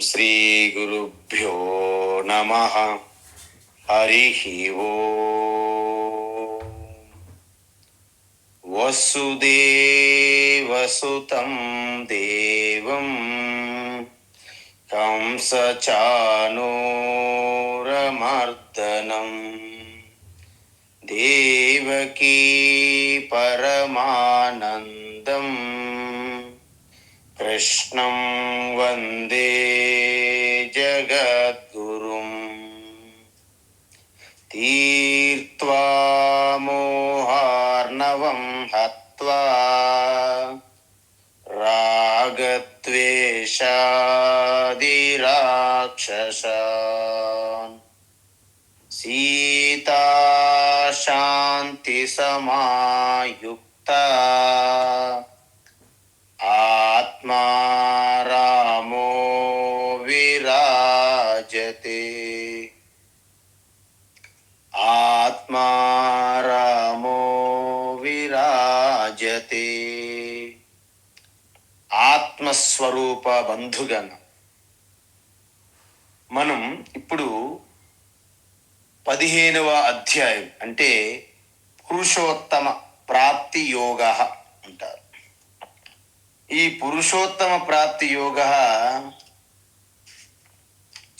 శ్రీ గురుభ్యో నమః. హరిః ఓం. వసుదేవసుతం దేవం కంసచానూరమర్దనం దేవకీ పరమానందం కృష్ణం వందే జగద్గురుం. తీర్త్వా మోహార్ణవం హత్వా రాగద్వేషాదిరాక్షసాన్ సీతా శాంతి సమాయుక్తా ఆత్మా రామో విరాజతే. ఆత్మా రామో విరాజతే. ఆత్మస్వరూప బంధుగణ, మనం ఇప్పుడు 15వ అధ్యాయం అంటే పురుషోత్తమ ప్రాప్తి యోగ అంటారు. ఈ పురుషోత్తమ ప్రాప్తి యోగ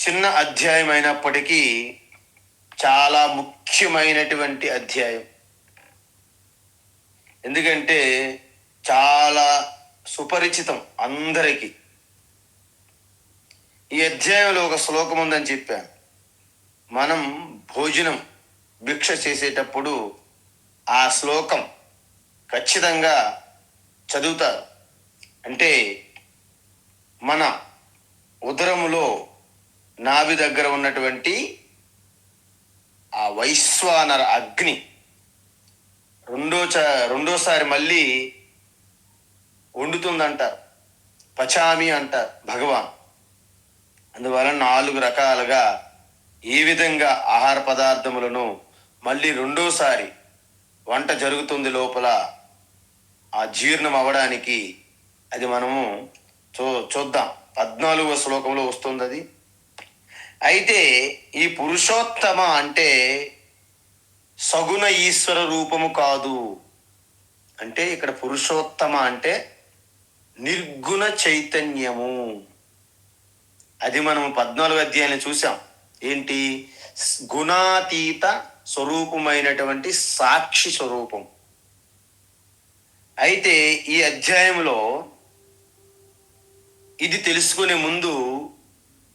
చిన్న అధ్యాయం అయినప్పటికీ చాలా ముఖ్యమైనటువంటి అధ్యాయం. ఎందుకంటే చాలా సుపరిచితం అందరికీ. ఈ అధ్యాయంలో ఒక శ్లోకం ఉందని చెప్పాను. మనం భోజనం భిక్ష చేసేటప్పుడు ఆ శ్లోకం ఖచ్చితంగా చదువుతారు. అంటే మన ఉదరములో నాభి దగ్గర ఉన్నటువంటి ఆ వైశ్వానర అగ్ని రెండోసారి మళ్ళీ వండుతుందంటారు. పచామి అంటారు భగవాన్. అందువలన 4 రకాలుగా ఏ విధంగా ఆహార పదార్థములను మళ్ళీ రెండోసారి వంట జరుగుతుంది లోపల ఆ జీర్ణం అవ్వడానికి, అది మనము చూద్దాం. 14వ శ్లోకంలో వస్తుంది అది. అయితే ఈ పురుషోత్తమ అంటే సగుణ ఈశ్వర రూపము కాదు. అంటే ఇక్కడ పురుషోత్తమ అంటే నిర్గుణ చైతన్యము. అది మనం 14వ అధ్యాయంలో చూసాం. ఏంటి? గుణాతీత స్వరూపమైనటువంటి సాక్షి స్వరూపం. అయితే ఈ అధ్యాయంలో ఇది తెలుసుకునే ముందు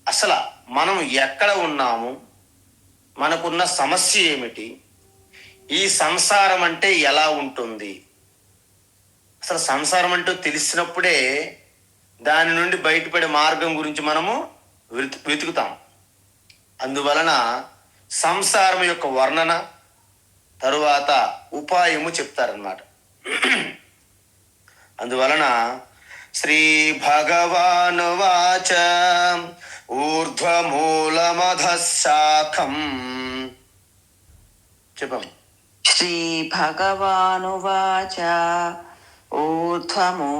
అసలు మనం ఎక్కడ ఉన్నాము, మనకున్న సమస్య ఏమిటి, ఈ సంసారం అంటే ఎలా ఉంటుంది, అసలు సంసారం అంటూ తెలిసినప్పుడే దాని నుండి బయటపడే మార్గం గురించి మనము వెతుకుతాం. అందువలన సంసారం యొక్క వర్ణన తరువాత ఉపాయము చెప్తారన్నమాట. అందువలన శ్రీ భగవాను వాచ ఊర్ధ్వమూలమధశాఖం. చెప్పం. శ్రీ భగవాను వాచ ఊర్ధ్వమూలమధశాఖం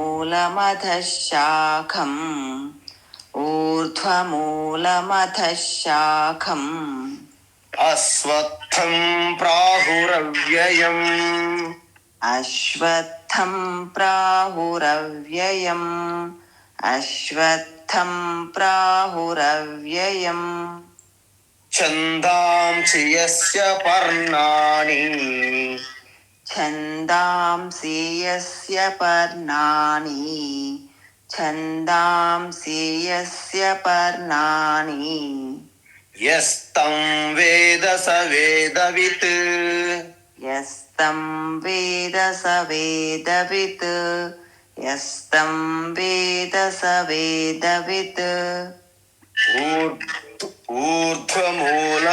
ఊర్ధ్వమూలమధశాఖం అశ్వత్థం ప్రాహురవ్యయం. అశ్వత్థం ప్రాహురవ్యయం. అశ్వత్థం ప్రాహురవ్యయం. ఛందాంసి యస్య పర్ణాని. ఛందాంసి యస్య పర్ణాని. ఛందాంసి యస్య పర్ణాని. యస్తం వేద స వేదవిత్. యస్తం వేద స వేదవిత్. యస్తం వేద స వేదవిత్. ఊర్ధ్వమూలమధశాఖం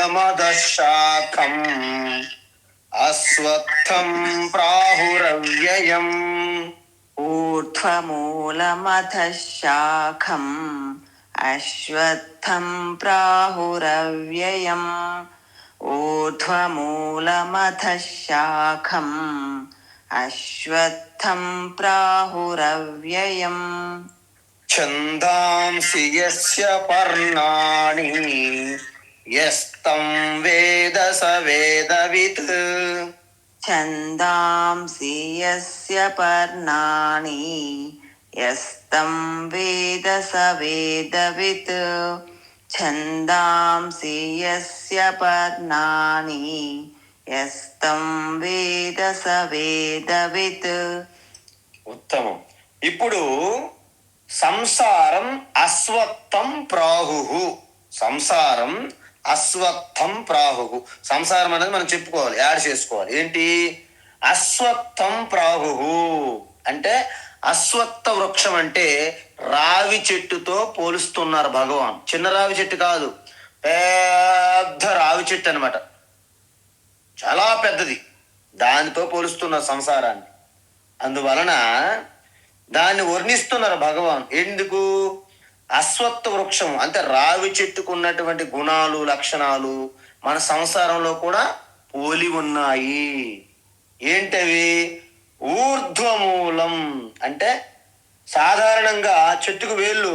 అశ్వత్థం ప్రాహురవ్యయం. ఊర్ధ్వమూలమధశాఖం అశ్వత్థం ప్రాహురవ్యయం. ఊర్ధ్వమూలమధశాఖం అశ్వత్థం ప్రాహురవ్యయం. ఛందాంసి యస్య పర్ణాని యస్తం వేద స వేదవిత్. ఛందాంసి యస్య పర్ణాని యస్తం వేద స వేదవిత్. ఛందాంసి యస్య పర్ణాని యస్తం వేద స వేదవిత్. ఉత్తమం. ఇప్పుడు సంసారం అస్వత్థం ప్రాహు. సంసారం అస్వత్థం ప్రాహు. సంసారం అనేది మనం చెప్పుకోవాలి, యాడ్ చేసుకోవాలి. ఏంటి? అస్వత్థం ప్రాహు అంటే అశ్వత్థ వృక్షం అంటే రావి చెట్టుతో పోలుస్తున్నారు భగవాన్. చిన్న రావి చెట్టు కాదు, పెద్ద రావి చెట్టు అనమాట, చాలా పెద్దది. దానితో పోలుస్తున్నారు సంసారాన్ని. అందువలన దాన్ని వర్ణిస్తున్నారు భగవాన్. ఎందుకు? అశ్వత్థ వృక్షం అంటే రావి చెట్టుకు ఉన్నటువంటి గుణాలు, లక్షణాలు మన సంసారంలో కూడా పోలి ఉన్నాయి. ఏంటవి? ఊర్ధ్వమూలం అంటే సాధారణంగా చెట్టుకు వేళ్ళు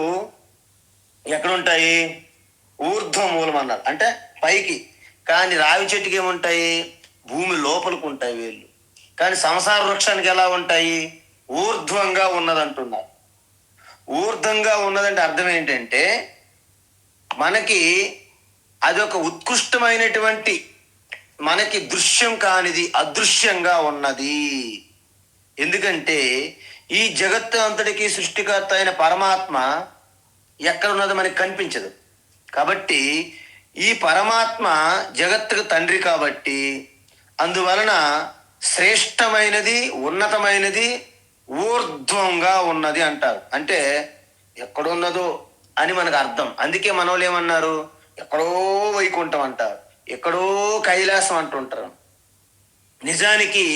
ఎక్కడుంటాయి? ఊర్ధ్వమూలం అన్నారు, అంటే పైకి. కానీ రావి చెట్టుకి ఏముంటాయి? భూమి లోపలికి ఉంటాయి వేళ్ళు. కానీ సంసార వృక్షానికి ఎలా ఉంటాయి? ఊర్ధ్వంగా ఉన్నదంటున్నారు. ఊర్ధ్వంగా ఉన్నదంటే అర్థం ఏంటంటే మనకి అదొక ఉత్కృష్టమైనటువంటి, మనకి దృశ్యం కానిది అదృశ్యంగా ఉన్నది. ఎందుకంటే ఈ జగత్తు అంతటికి సృష్టికర్త అయిన పరమాత్మ ఎక్కడున్నదో మనకి కనిపించదు. కాబట్టి ఈ పరమాత్మ జగత్తుకు తండ్రి కాబట్టి అందువలన శ్రేష్టమైనది, ఉన్నతమైనది ఊర్ధ్వంగా ఉన్నది అంటారు. అంటే ఎక్కడున్నదో అని మనకు అర్థం. అందుకే మనోళ్ళు ఏమన్నారు? ఎక్కడో వైకుంఠం అంటారు, ఎక్కడో కైలాసం అంటుంటారు. నిజానికి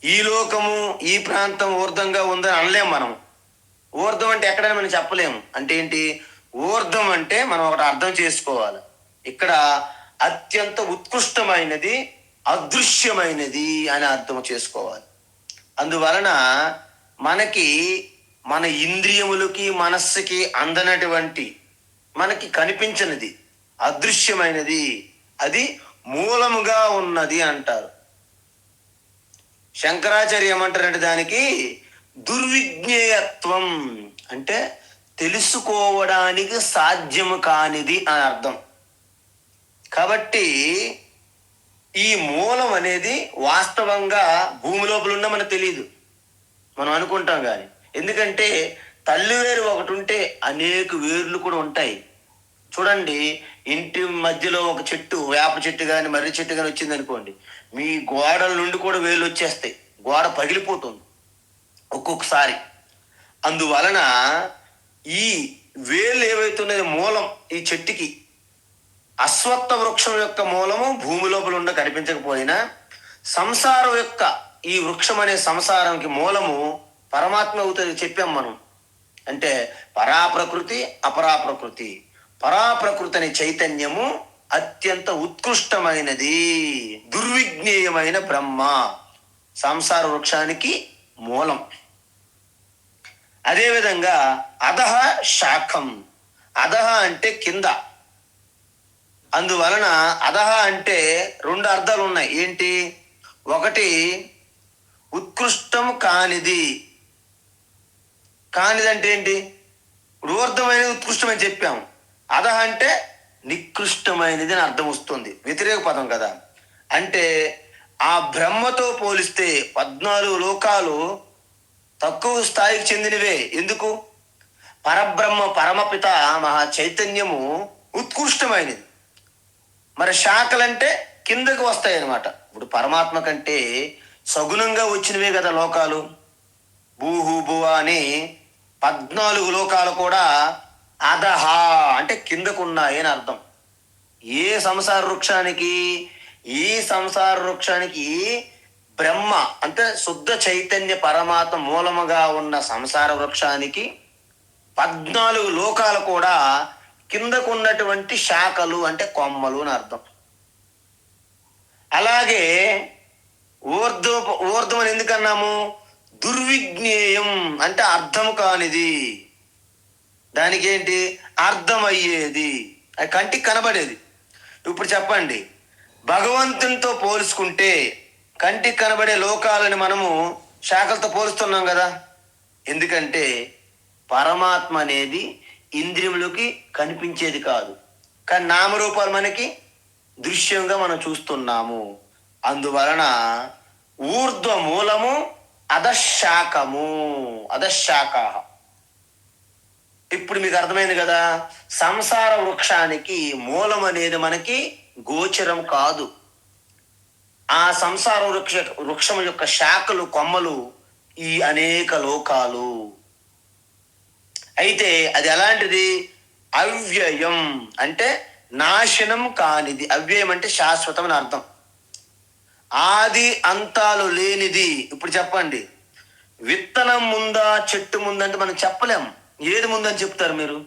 ఈ లోకము, ఈ ప్రాంతం ఊర్ధ్వంగా ఉందని అనలేము మనం. ఊర్ధ్వం అంటే ఎక్కడైనా మనం చెప్పలేము. అంటే ఏంటి? ఊర్ధ్వం అంటే మనం ఒకటి అర్థం చేసుకోవాలి. ఇక్కడ అత్యంత ఉత్కృష్టమైనది, అదృశ్యమైనది అని అర్థం చేసుకోవాలి. అందువలన మనకి మన ఇంద్రియములకి, మనస్సుకి అందనటువంటి, మనకి కనిపించనిది, అదృశ్యమైనది, అది మూలముగా ఉన్నది అంటారు. శంకరాచార్య ఏమంటారంటే దానికి దుర్విజ్ఞేయత్వం అంటే తెలుసుకోవడానికి సాధ్యము కానిది అని అర్థం. కాబట్టి ఈ మూలం అనేది వాస్తవంగా భూమి లోపల ఉన్న మనకు తెలియదు, మనం అనుకుంటాం. కానీ ఎందుకంటే తల్లి వేరు ఒకటి ఉంటే అనేక వేర్లు కూడా ఉంటాయి. చూడండి, ఇంటి మధ్యలో ఒక చెట్టు, వేప చెట్టు కానీ మర్రి చెట్టు కానీ వచ్చింది అనుకోండి, మీ గోడల నుండి కూడా వేలు వచ్చేస్తాయి, గోడ పగిలిపోతుంది ఒక్కొక్కసారి. అందువలన ఈ వేలు ఏవైతున్నది మూలం ఈ చెట్టుకి, అశ్వత్థ వృక్షం యొక్క మూలము భూమి లోపల ఉండ కనిపించకపోయినా సంసారం యొక్క ఈ వృక్షం అనే సంసారంకి మూలము పరమాత్మ అవుతుంది చెప్పాం మనం. అంటే పరాప్రకృతి, అపరాప్రకృతి. పరాప్రకృతి అనే చైతన్యము అత్యంత ఉత్కృష్టమైనది, దుర్విజ్ఞేయమైన బ్రహ్మ సంసార వృక్షానికి మూలం. అదేవిధంగా అధః శాఖం. అధః అంటే కింద. అందువలన అధః అంటే రెండు అర్థాలు ఉన్నాయి. ఏంటి? ఒకటి ఉత్కృష్టం కానిది. కానిదంటే ఏంటి? ఊర్ధ్వమైనది, ఉత్కృష్టమని చెప్పాము. అధః అంటే నికృష్టమైనది అని అర్థం వస్తుంది, వ్యతిరేక పదం కదా. అంటే ఆ బ్రహ్మతో పోలిస్తే 14 లోకాలు తక్కువ స్థాయికి చెందినవే. ఎందుకు? పరబ్రహ్మ, పరమపిత మహా చైతన్యము ఉత్కృష్టమైనది. మరి శాఖలంటే కిందకు వస్తాయి అన్నమాట. ఇప్పుడు పరమాత్మ కంటే సగుణంగా వచ్చినవే కదా లోకాలు. భూహు భువ అని 14 లోకాలు కూడా అధః అంటే కిందకున్నాయి అని అర్థం. ఏ సంసార వృక్షానికి? ఈ సంసార వృక్షానికి బ్రహ్మ అంటే శుద్ధ చైతన్య పరమాత్మ మూలముగా ఉన్న సంసార వృక్షానికి 14 లోకాలు కూడా కిందకు ఉన్నటువంటి శాఖలు అంటే కొమ్మలు అని అర్థం. అలాగే ఊర్ధ్వం అని ఎందుకన్నాము? దుర్విజ్ఞేయం అంటే అర్థం కానిది. దానికి ఏంటి అర్థమయ్యేది, అది కంటికి కనబడేది. ఇప్పుడు చెప్పండి, భగవంతునితో పోల్చుకుంటే కంటికి కనబడే లోకాలని మనము శాఖలతో పోలుస్తున్నాం కదా. ఎందుకంటే పరమాత్మ అనేది ఇంద్రియములకి కనిపించేది కాదు, కానీ నామరూపాలు మనకి దృశ్యంగా మనం చూస్తున్నాము. అందువలన ఊర్ధ్వ మూలము అధశాఖము, అధశాఖ. ఇప్పుడు మీకు అర్థమైంది కదా, సంసార వృక్షానికి మూలం అనేది మనకి గోచరం కాదు. ఆ సంసార వృక్షం యొక్క శాఖలు, కొమ్మలు ఈ అనేక లోకాలు. అయితే అది ఎలాంటిది? అవ్యయం అంటే నాశనం కానిది. అవ్యయం అంటే శాశ్వతం అని అర్థం. ఆది అంతాలు లేనిది. ఇప్పుడు చెప్పండి, విత్తనం ముందా చెట్టు ముందంటే మనం చెప్పలేం. ఏది ముందని చెప్తారు మీరు?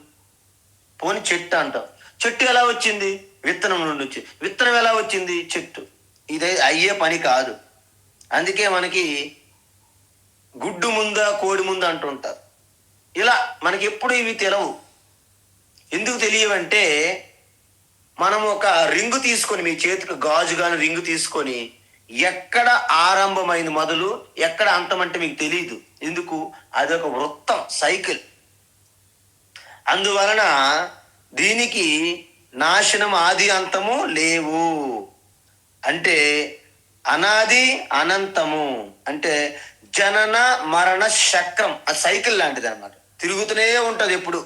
పోని చెట్టు అంటాం. చెట్టు ఎలా వచ్చింది? విత్తనం నుండి వచ్చి. విత్తనం ఎలా వచ్చింది? చెట్టు. ఇది అయ్యే పని కాదు. అందుకే మనకి గుడ్డు ముందా కోడి ముందా అంటుంటారు. ఇలా మనకి ఎప్పుడు ఇవి తెలవు. ఎందుకు తెలియవంటే, మనం ఒక రింగు తీసుకొని, మీ చేతికి గాజు కానీ రింగు తీసుకొని, ఎక్కడ ఆరంభమైంది మొదలు ఎక్కడ అంతమంటే మీకు తెలియదు. ఎందుకు? అదొక వృత్తం, సైకిల్. అందువలన దీనికి నాశనం ఆది అంతము లేవు. అంటే అనాది అనంతము అంటే జనన మరణ చక్రం, ఆ సైకిల్ లాంటిది అనమాట. తిరుగుతూనే ఉంటది ఎప్పుడు.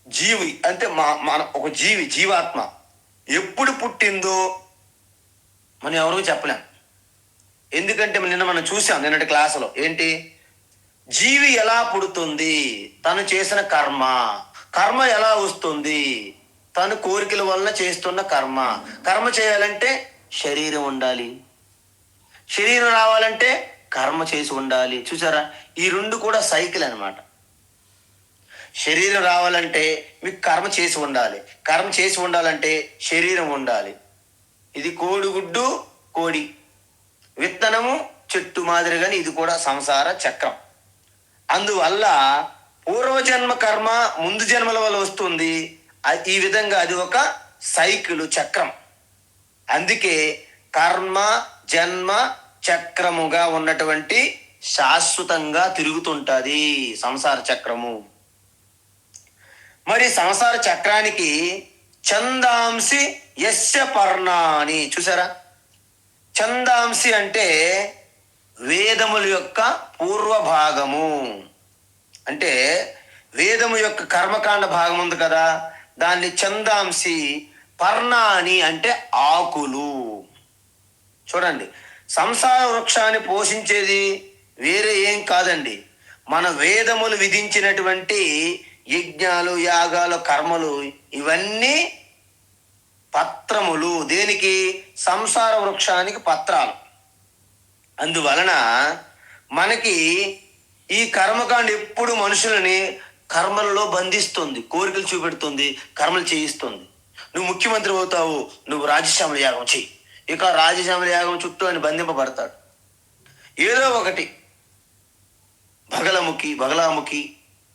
జీవి అంటే మన ఒక జీవాత్మ ఎప్పుడు పుట్టిందో మనం ఎవరూ చెప్పలేం. ఎందుకంటే నిన్న మనం చూసాం, నిన్నటి క్లాసులో ఏంటి, జీవి ఎలా పుడుతుంది? తను చేసిన కర్మ ఎలా వస్తుంది? తను కోరికల వలన చేస్తున్న కర్మ చేయాలంటే శరీరం ఉండాలి, శరీరం రావాలంటే కర్మ చేసి ఉండాలి. చూసారా, ఈ రెండు కూడా సైకిల్ అనమాట. శరీరం రావాలంటే మీకు కర్మ చేసి ఉండాలి, కర్మ చేసి ఉండాలంటే శరీరం ఉండాలి. ఇది కోడిగుడ్డు కోడి, విత్తనము చెట్టు మాదిరిగాని ఇది కూడా సంసార చక్రం. అందువల్ల పూర్వజన్మ కర్మ ముందు జన్మల వల్ల వస్తుంది. ఈ విధంగా అది ఒక సైకిల్, చక్రం. అందుకే కర్మ జన్మ చక్రముగా ఉన్నటువంటి శాశ్వతంగా తిరుగుతుంటది సంసార చక్రము. మరి సంసార చక్రానికి ఛందాంసి యస్య పర్ణాని. చూసారా, ఛందాంసి అంటే వేదముల యొక్క పూర్వ భాగము. అంటే వేదము యొక్క కర్మకాండ భాగం ఉంది కదా, దాన్ని ఛందాంసి. పర్ణాని అంటే ఆకులు. చూడండి, సంసార వృక్షాన్ని పోషించేది వేరే ఏం కాదండి, మన వేదములు విధించినటువంటి యజ్ఞాలు, యాగాలు, కర్మలు, ఇవన్నీ పత్రములు. దేనికి? సంసార వృక్షానికి పత్రాలు. అందువలన మనకి ఈ కర్మకాండ ఎప్పుడు మనుషులని కర్మలలో బంధిస్తుంది, కోరికలు చూపెడుతుంది, కర్మలు చేయిస్తుంది. నువ్వు ముఖ్యమంత్రి అవుతావు, నువ్వు రాజశ్యామల యాగం చెయ్యి. ఇక రాజశ్యామల యాగం చుట్టూ అని బంధింపబడతాడు. ఏదో ఒకటి బగలాముఖి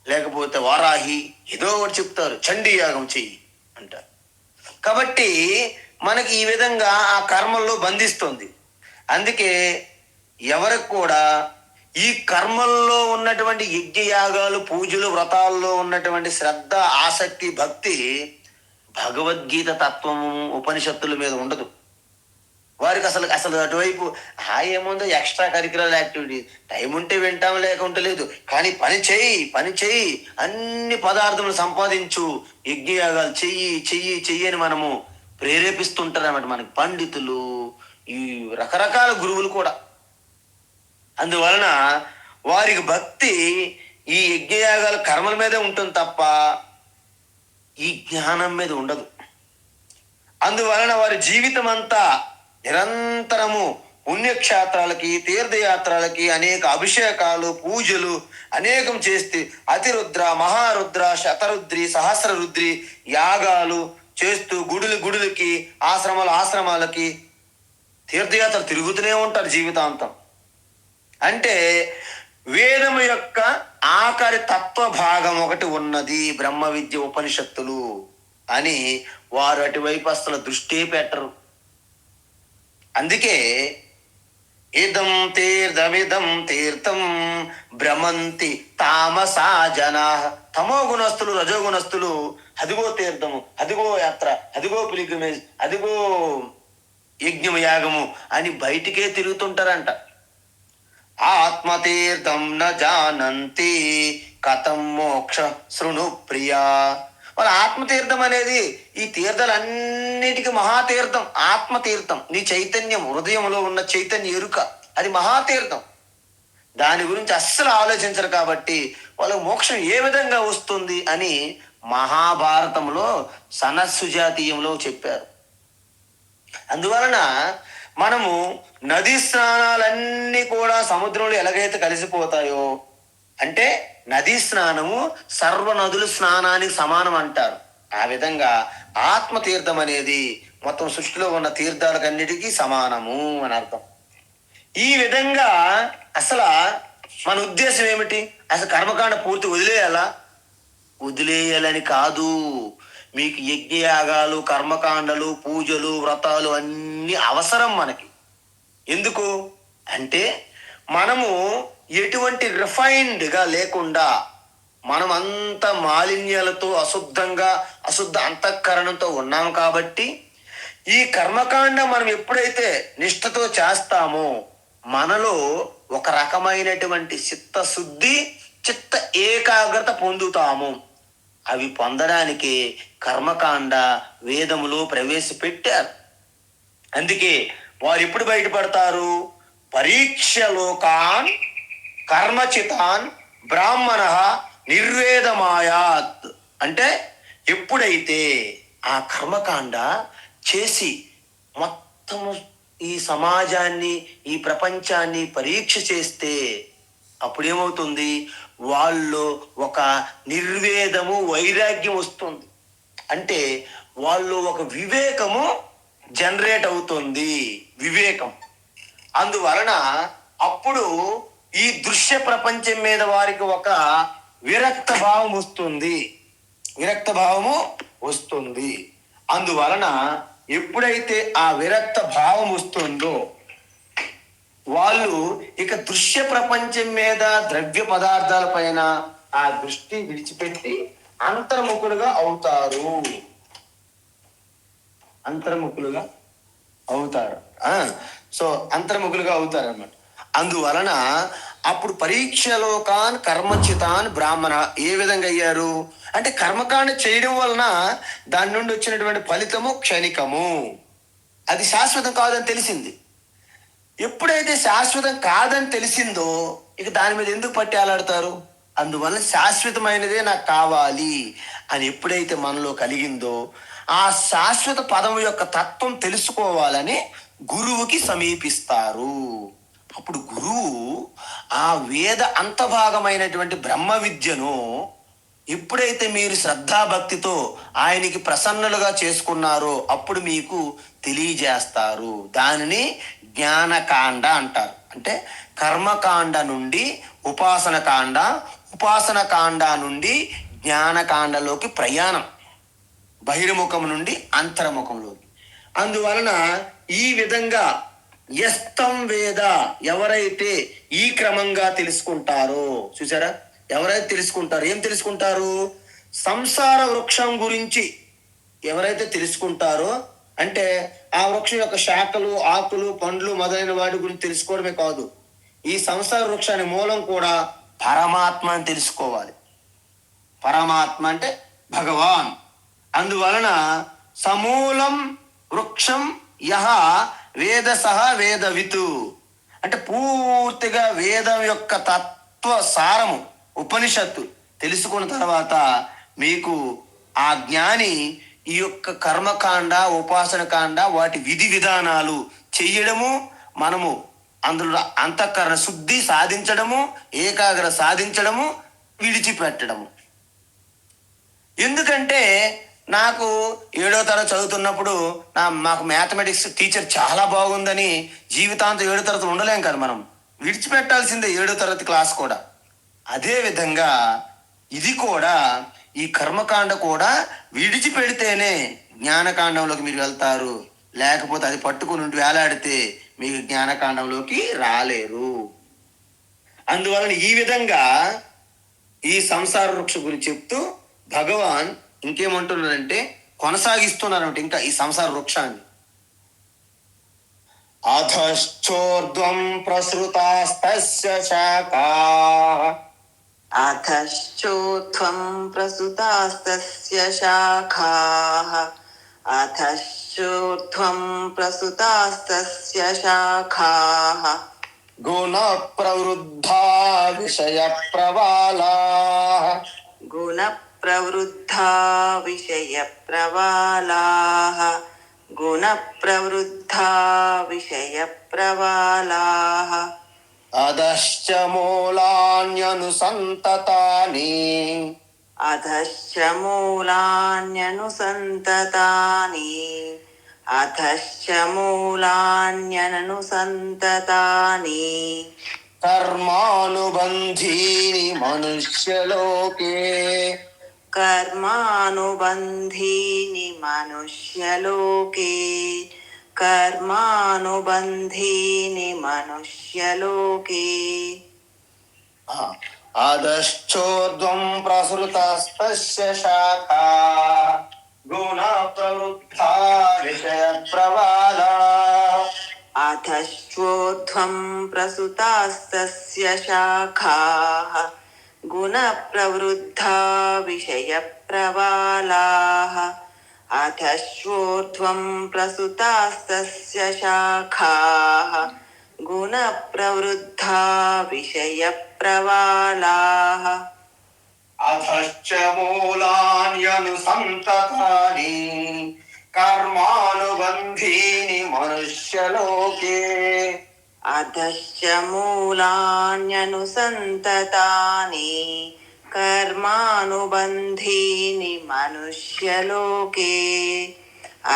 లేకపోతే వారాహి, ఏదో ఒకటి చెప్తారు, చండీ యాగం చెయ్యి అంటారు. కాబట్టి మనకి ఈ విధంగా ఆ కర్మల్లో బంధిస్తుంది. అందుకే ఎవరికి కూడా ఈ కర్మల్లో ఉన్నటువంటి యజ్ఞయాగాలు, పూజలు, వ్రతాల్లో ఉన్నటువంటి శ్రద్ధ, ఆసక్తి, భక్తి భగవద్గీత తత్వము, ఉపనిషత్తుల మీద ఉండదు. వారికి అసలు అటువైపు ఏముందో ఎక్స్ట్రా కరిక్యులర్ యాక్టివిటీ, టైం ఉంటే వింటాం, లేకుంటే లేదు. కానీ పని చేయి, అన్ని పదార్థములు సంపాదించు, యజ్ఞయాగాలు చెయ్యి అని మనము ప్రేరేపిస్తుంటారు అన్నమాట మనకి పండితులు, ఈ రకరకాల గురువులు కూడా. అందువలన వారికి భక్తి ఈ యజ్ఞయాగాల కర్మల మీదే ఉంటుంది తప్ప ఈ జ్ఞానం మీద ఉండదు. అందువలన వారి జీవితం అంతా నిరంతరము పుణ్యక్షేత్రాలకి, తీర్థయాత్రలకి, అనేక అభిషేకాలు, పూజలు అనేకం చేస్తే అతిరుద్ర, మహారుద్ర, శతరుద్రి, సహస్రరుద్రి యాగాలు చేస్తూ గుడులకి, ఆశ్రమాలకి తీర్థయాత్రలు తిరుగుతూనే ఉంటారు జీవితాంతం. అంటే వేదము యొక్క ఆఖరి తత్వ భాగం ఒకటి ఉన్నది, బ్రహ్మ విద్య ఉపనిషత్తులు అని వారు అటువైపు అసలు దృష్టి పెట్టరు. అందుకే ఇదం తీర్థమిదం తీర్థం భ్రమంతి తామసా జనా. తమో గుణస్థులు, రజోగుణస్థులు అదిగో తీర్థము, అదిగో యాత్ర, అదిగో పిలిగ్రిమేజ్, అదిగో యజ్ఞము యాగము అని బయటికే తిరుగుతుంటారంట. ఆత్మతీర్థం న జానంతి కథం మోక్ష శృణు ప్రియా. వాళ్ళ ఆత్మతీర్థం అనేది ఈ తీర్థాలన్నిటికీ మహాతీర్థం. ఆత్మతీర్థం నీ చైతన్యం, హృదయంలో ఉన్న చైతన్య ఎరుక, అది మహాతీర్థం. దాని గురించి అస్సలు ఆలోచించరు. కాబట్టి వాళ్ళకు మోక్షం ఏ విధంగా వస్తుంది అని మహాభారతంలో సనత్సుజాతీయంలో చెప్పారు. అందువలన మనము నదీ స్నానాలన్నీ కూడా సముద్రంలో ఎలాగైతే కలిసిపోతాయో, అంటే నదీ స్నానము సర్వ నదుల స్నానానికి సమానం అంటారు. ఆ విధంగా ఆత్మతీర్థం అనేది మొత్తం సృష్టిలో ఉన్న తీర్థాలకన్నిటికీ సమానము అని అర్థం. ఈ విధంగా అసలు మన ఉద్దేశం ఏమిటి? అసలు కర్మకాండ పూర్తి వదిలేయాలా? వదిలేయాలని కాదు. మీకు యజ్ఞయాగాలు, కర్మకాండలు, పూజలు, వ్రతాలు అన్నీ అవసరం మనకి. ఎందుకు అంటే మనము ఎటువంటి రిఫైన్డ్గా లేకుండా మనం అంత మాలిన్యాలతో అశుద్ధ అంతఃకరణంతో ఉన్నాం. కాబట్టి ఈ కర్మకాండ మనం ఎప్పుడైతే నిష్ఠతో చేస్తామో మనలో ఒక రకమైనటువంటి చిత్తశుద్ధి, చిత్త ఏకాగ్రత పొందుతాము. అవి పొందడానికి కర్మకాండ వేదములో ప్రవేశపెట్టారు. అందుకే వారు ఎప్పుడు బయటపడతారు? పరీక్షలోకాన్ కర్మచితాన్ బ్రాహ్మణ నిర్వేదమాయాత్. అంటే ఎప్పుడైతే ఆ కర్మకాండ చేసి మొత్తము ఈ సమాజాన్ని, ఈ ప్రపంచాన్ని పరీక్ష చేస్తే అప్పుడేమవుతుంది? వాళ్ళు ఒక నిర్వేదము, వైరాగ్యం వస్తుంది. అంటే వాళ్ళు ఒక వివేకము జనరేట్ అవుతుంది, వివేకం. అందువలన అప్పుడు ఈ దృశ్య ప్రపంచం మీద వారికి ఒక విరక్త భావం వస్తుంది. అందువలన ఎప్పుడైతే ఆ విరక్త భావం వస్తుందో వాళ్ళు ఇక దృశ్య ప్రపంచం మీద, ద్రవ్య పదార్థాల పైన ఆ దృష్టి విడిచిపెట్టి అంతర్ముఖులుగా అవుతారు. అంతర్ముఖులుగా అవుతారు అన్నమాట. అందువలన అప్పుడు పరీక్షలోకాన్ కర్మచితాన్ బ్రాహ్మణ ఏ విధంగా అయ్యారు అంటే కర్మకాండ చేయడం వలన దాని నుండి వచ్చినటువంటి ఫలితము క్షణికము, అది శాశ్వతం కాదని తెలిసింది. ఎప్పుడైతే శాశ్వతం కాదని తెలిసిందో ఇక దాని మీద ఎందుకు పట్టి ఆలాడతారు? అందువల్ల శాశ్వతమైనదే నాకు కావాలి అని ఎప్పుడైతే మనలో కలిగిందో ఆ శాశ్వత పదం యొక్క తత్వం తెలుసుకోవాలని గురువుకి సమీపిస్తారు. అప్పుడు గురువు ఆ వేద అంతభాగమైనటువంటి బ్రహ్మ విద్యను ఎప్పుడైతే మీరు శ్రద్ధాభక్తితో ఆయనకి ప్రసన్నులుగా చేసుకున్నారో అప్పుడు మీకు తెలియజేస్తారు. దానిని జ్ఞానకాండ అంటారు. అంటే కర్మకాండ నుండి ఉపాసనకాండ, ఉపాసనకాండ నుండి జ్ఞానకాండలోకి ప్రయాణం, బహిర్ముఖం నుండి అంతర్ముఖంలోకి. అందువలన ఈ విధంగా యస్తం వేద ఎవరైతే ఈ క్రమంగా తెలుసుకుంటారో, చూసారా, ఎవరైతే తెలుసుకుంటారో, ఏం తెలుసుకుంటారు? సంసార వృక్షం గురించి ఎవరైతే తెలుసుకుంటారో, అంటే ఆ వృక్షం యొక్క శాఖలు, ఆకులు, పండ్లు మొదలైన వాటి గురించి తెలుసుకోవడమే కాదు, ఈ సంసార వృక్షాన్ని మూలం కూడా పరమాత్మ అని తెలుసుకోవాలి. పరమాత్మ అంటే భగవాన్. అందువలన సమూలం వృక్షం యహ వేదసహ వేదవితు, అంటే పూర్తిగా వేదం యొక్క తత్వ సారము ఉపనిషత్తు తెలుసుకున్న తర్వాత మీకు ఆ జ్ఞాని ఈ యొక్క కర్మకాండ, ఉపాసనకాండ వాటి విధి విధానాలు చెయ్యడము, మనము అందులో అంతఃకరణ శుద్ధి సాధించడము, ఏకాగ్ర సాధించడము, విడిచిపెట్టడము. ఎందుకంటే నాకు 7వ తరగతి చదువుతున్నప్పుడు మాకు మ్యాథమెటిక్స్ టీచర్ చాలా బాగుందని జీవితాంతం 7వ తరగతి ఉండలేం కదా మనం. విడిచిపెట్టాల్సిందే 7వ తరగతి క్లాస్ కూడా. అదే విధంగా ఇది కూడా, ఈ కర్మకాండ కూడా విడిచిపెడితేనే జ్ఞానకాండంలోకి మీరు వెళ్తారు. లేకపోతే అది పట్టుకుని ఉండి వేలాడితే మీకు జ్ఞానకాండంలోకి రాలేరు. అందువలన ఈ విధంగా ఈ సంసార వృక్ష గురించి చెప్తూ భగవాన్ ఇంకేమంటున్నారంటే, కొనసాగిస్తున్నారంటే ఇంకా ఈ సంసార వృక్షాన్ని. అధశ్చోర్ధ్వం ప్రసృతాస్తస్య శాఖాః. అధశ్చోర్ధ్వం ప్రసుతాస్తస్య శాఖాః. అధశ్చోర్ధ్వం ప్రసుతాస్తస్య శాఖాః. గుణ ప్రవృద్ధా విషయ ప్రవాళాః. గుణ ప్రవృద్ధా విషయ ప్రవాళాః. గుణ ప్రవృద్ధా విషయ ప్రవాళాః. అధశ్చ మూలాన్యనుసంతతాని. అధశ్చ మూలాన్యనుసంతతాని. అధశ్చ మూలాన్యనుసంతతాని. కర్మానుబంధీని మనుష్యలోకే. కర్మానుబంధీని మనుష్యలోకే. కర్మానుబంధీని మనుష్యలోకే. అధశ్చోర్ధ్వం ప్రసృతస్తస్య శాఖాః. గుణ ప్రవృద్ధా విషయ ప్రవాళాః. అధశ్చోర్ధ్వం ప్రసుతాస్తస్య శాఖాః. గుణ ప్రవృద్ధా విషయ ప్రవాళాః. అధశ్చోర్ధ్వం ప్రసుతాస్తస్య శాఖాః. గుణ ప్రవృద్ధా విషయ ప్రవాళాః. అధశ్చ మూలాన్యనుసంతతాని. కర్మానుబంధీని మనుష్యలోకే. అధశ్చ మూలాన్యనుసంతతాని. కర్మానుబంధీని మనుష్యలోకే.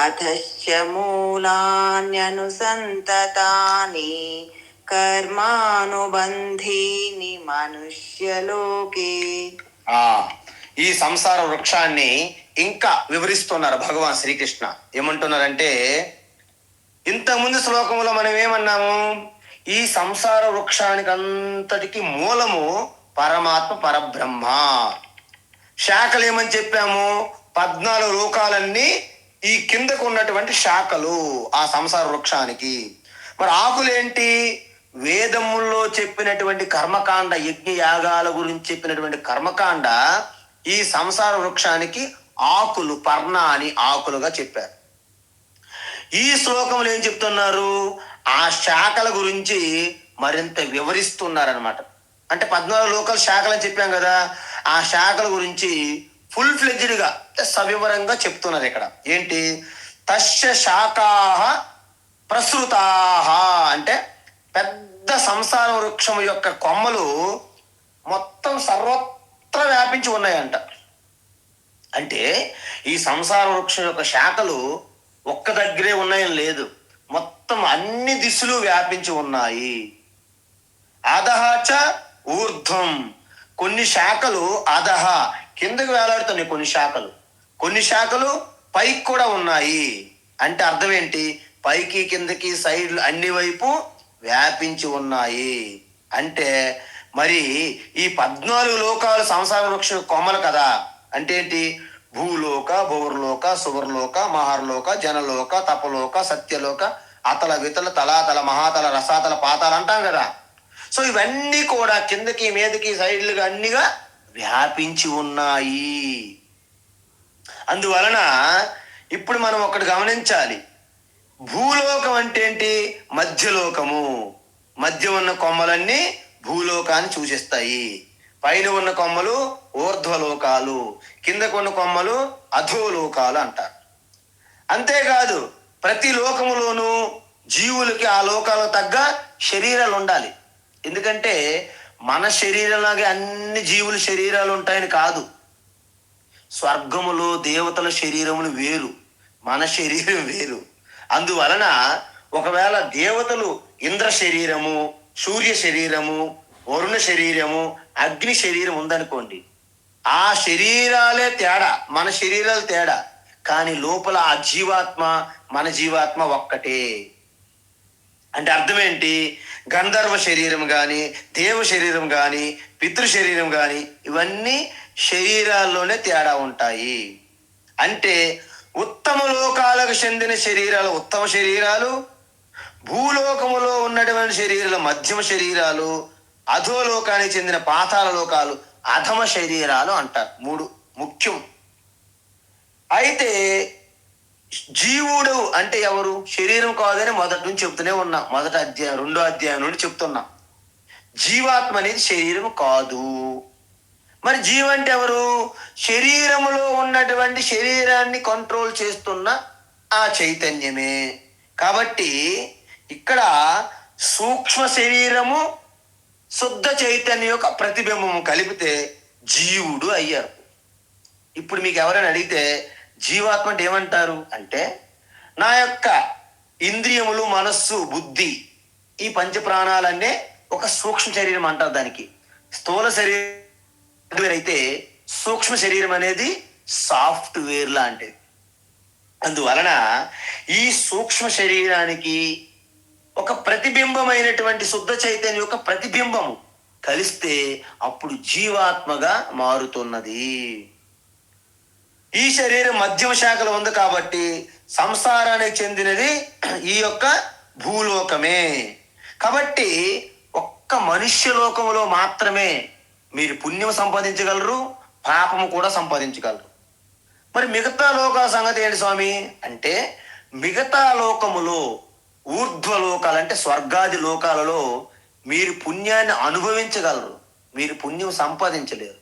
అధశ్చ మూలాన్యనుసంతతాని. కర్మానుబంధీని మనుష్యలోకే. ఈ సంసార వృక్షాన్ని ఇంకా వివరిస్తున్నారు భగవాన్ శ్రీకృష్ణ. ఏమంటున్నారంటే, ఇంతకుముందు శ్లోకంలో మనం ఏమన్నాము, ఈ సంసార వృక్షానికి అంతటికి మూలము పరమాత్మ పరబ్రహ్మ. శాఖలు ఏమని చెప్పాము, 14 లోకాలన్నీ ఈ కిందకు ఉన్నటువంటి శాఖలు ఆ సంసార వృక్షానికి. మరి ఆకులేంటి, వేదముల్లో చెప్పినటువంటి కర్మకాండ, యజ్ఞ యాగాల గురించి చెప్పినటువంటి కర్మకాండ ఈ సంసార వృక్షానికి ఆకులు, పర్ణ అని ఆకులుగా చెప్పారు. ఈ శ్లోకంలో ఏం చెప్తున్నారు, ఆ శాఖల గురించి మరింత వివరిస్తున్నారనమాట. అంటే 14 లోకాల శాఖలు అని చెప్పాం కదా, ఆ శాఖల గురించి ఫుల్ ఫ్లెడ్జ్డ్గా సవివరంగా చెప్తున్నారు ఇక్కడ. ఏంటి, తస్య శాఖాః ప్రసృతాః అంటే పెద్ద సంసార వృక్షం యొక్క కొమ్మలు మొత్తం సర్వత్ర వ్యాపించి ఉన్నాయంట. అంటే ఈ సంసార వృక్షం యొక్క శాఖలు ఒక్క దగ్గరే ఉన్నాయని లేదు, మొత్తం అన్ని దిశలు వ్యాపించి ఉన్నాయి. అధః చ ఊర్ధ్వం, కొన్ని శాఖలు అధః కిందకు వేలాడుతున్నాయి, కొన్ని శాఖలు పైకి కూడా ఉన్నాయి. అంటే అర్థం ఏంటి, పైకి కిందకి సైడ్లు అన్ని వైపు వ్యాపించి ఉన్నాయి. అంటే మరి ఈ 14 లోకాలు సంసార వృక్ష కొమ్మలు కదా. అంటే ఏంటి, భూలోక, భౌర్లోక, సువర్లోక, మహర్లోక, జనలోక, తపలోక, సత్యలోక, అతల వితల తలాతల మహాతల రసాతల పాతాలు అంటాం కదా. సో ఇవన్నీ కూడా కిందకి మీదకి సైడ్లుగా అన్నిగా వ్యాపించి ఉన్నాయి. అందువలన ఇప్పుడు మనం ఒకటి గమనించాలి, భూలోకం అంటే ఏంటి, మధ్యలోకము. మధ్య ఉన్న కొమ్మలన్నీ భూలోకాన్ని సూచిస్తాయి. పైన ఉన్న కొమ్మలు ఊర్ధ్వలోకాలు, కిందకు ఉన్న కొమ్మలు అధోలోకాలు అంటారు. అంతేకాదు ప్రతి లోకములోనూ జీవులకి ఆ లోకాలకు తగ్గ శరీరాలు ఉండాలి. ఎందుకంటే మన శరీరంలాగే అన్ని జీవుల శరీరాలు ఉంటాయని కాదు. స్వర్గములో దేవతల శరీరములు వేరు, మన శరీరం వేరు. అందువలన ఒకవేళ దేవతలు ఇంద్ర శరీరము, సూర్య శరీరము, వరుణ శరీరము, అగ్ని శరీరం ఉందనుకోండి, ఆ శరీరాలే తేడా, మన శరీరాలు తేడా, కానీ లోపల ఆ జీవాత్మ మన జీవాత్మ ఒక్కటే. అంటే అర్థం ఏంటి? గంధర్వ శరీరం కానీ, దేవ శరీరం కానీ, పితృ శరీరం కానీ, ఇవన్నీ శరీరాల్లోనే తేడా ఉంటాయి. అంటే ఉత్తమ లోకాలకు చెందిన శరీరాలు ఉత్తమ శరీరాలు, భూలోకములో ఉన్నటువంటి శరీరాలు మధ్యమ శరీరాలు, అధోలోకానికి చెందిన పాతాళ లోకాలు అధమ శరీరాలు అంటారు. మూడు ముఖ్యం. అయితే జీవుడు అంటే ఎవరు? శరీరం కాదని మొదటి నుంచి చెప్తూనే ఉన్నాం. మొదటి అధ్యాయం, రెండో అధ్యాయం నుండి చెప్తున్నాం. జీవాత్మ అనేది శరీరం కాదు. మరి జీవం అంటే ఎవరు? శరీరములో ఉన్నటువంటి శరీరాన్ని కంట్రోల్ చేస్తున్న ఆ చైతన్యమే. కాబట్టి ఇక్కడ సూక్ష్మ శరీరము, శుద్ధ చైతన్యం యొక్క ప్రతిబింబము కలిపితే జీవుడు అయ్యారు. ఇప్పుడు మీకు ఎవరైనా అడిగితే జీవాత్మ అంటే ఏమంటారు అంటే, నా యొక్క ఇంద్రియములు, మనస్సు, బుద్ధి, ఈ పంచ ప్రాణాలన్నీ ఒక సూక్ష్మ శరీరం అంటారు. దానికి స్థూల శరీరం అయితే సూక్ష్మ శరీరం అనేది సాఫ్ట్వేర్ లాంటిది. అందువలన ఈ సూక్ష్మ శరీరానికి ఒక ప్రతిబింబమైనటువంటి శుద్ధ చైతన్యం యొక్క ప్రతిబింబము కలిస్తే అప్పుడు జీవాత్మగా మారుతున్నది. ఈ శరీరం మధ్యమ శాఖలో ఉంది కాబట్టి సంసారానికి చెందినది ఈ యొక్క భూలోకమే. కాబట్టి ఒక్క మనుష్య లోకములో మాత్రమే మీరు పుణ్యం సంపాదించగలరు, పాపము కూడా సంపాదించగలరు. మరి మిగతా లోకాల సంగతి ఏంటి స్వామి అంటే, మిగతా లోకములో ఊర్ధ్వలోకాలు అంటే స్వర్గాది లోకాలలో మీరు పుణ్యాన్ని అనుభవించగలరు, మీరు పుణ్యం సంపాదించలేరు.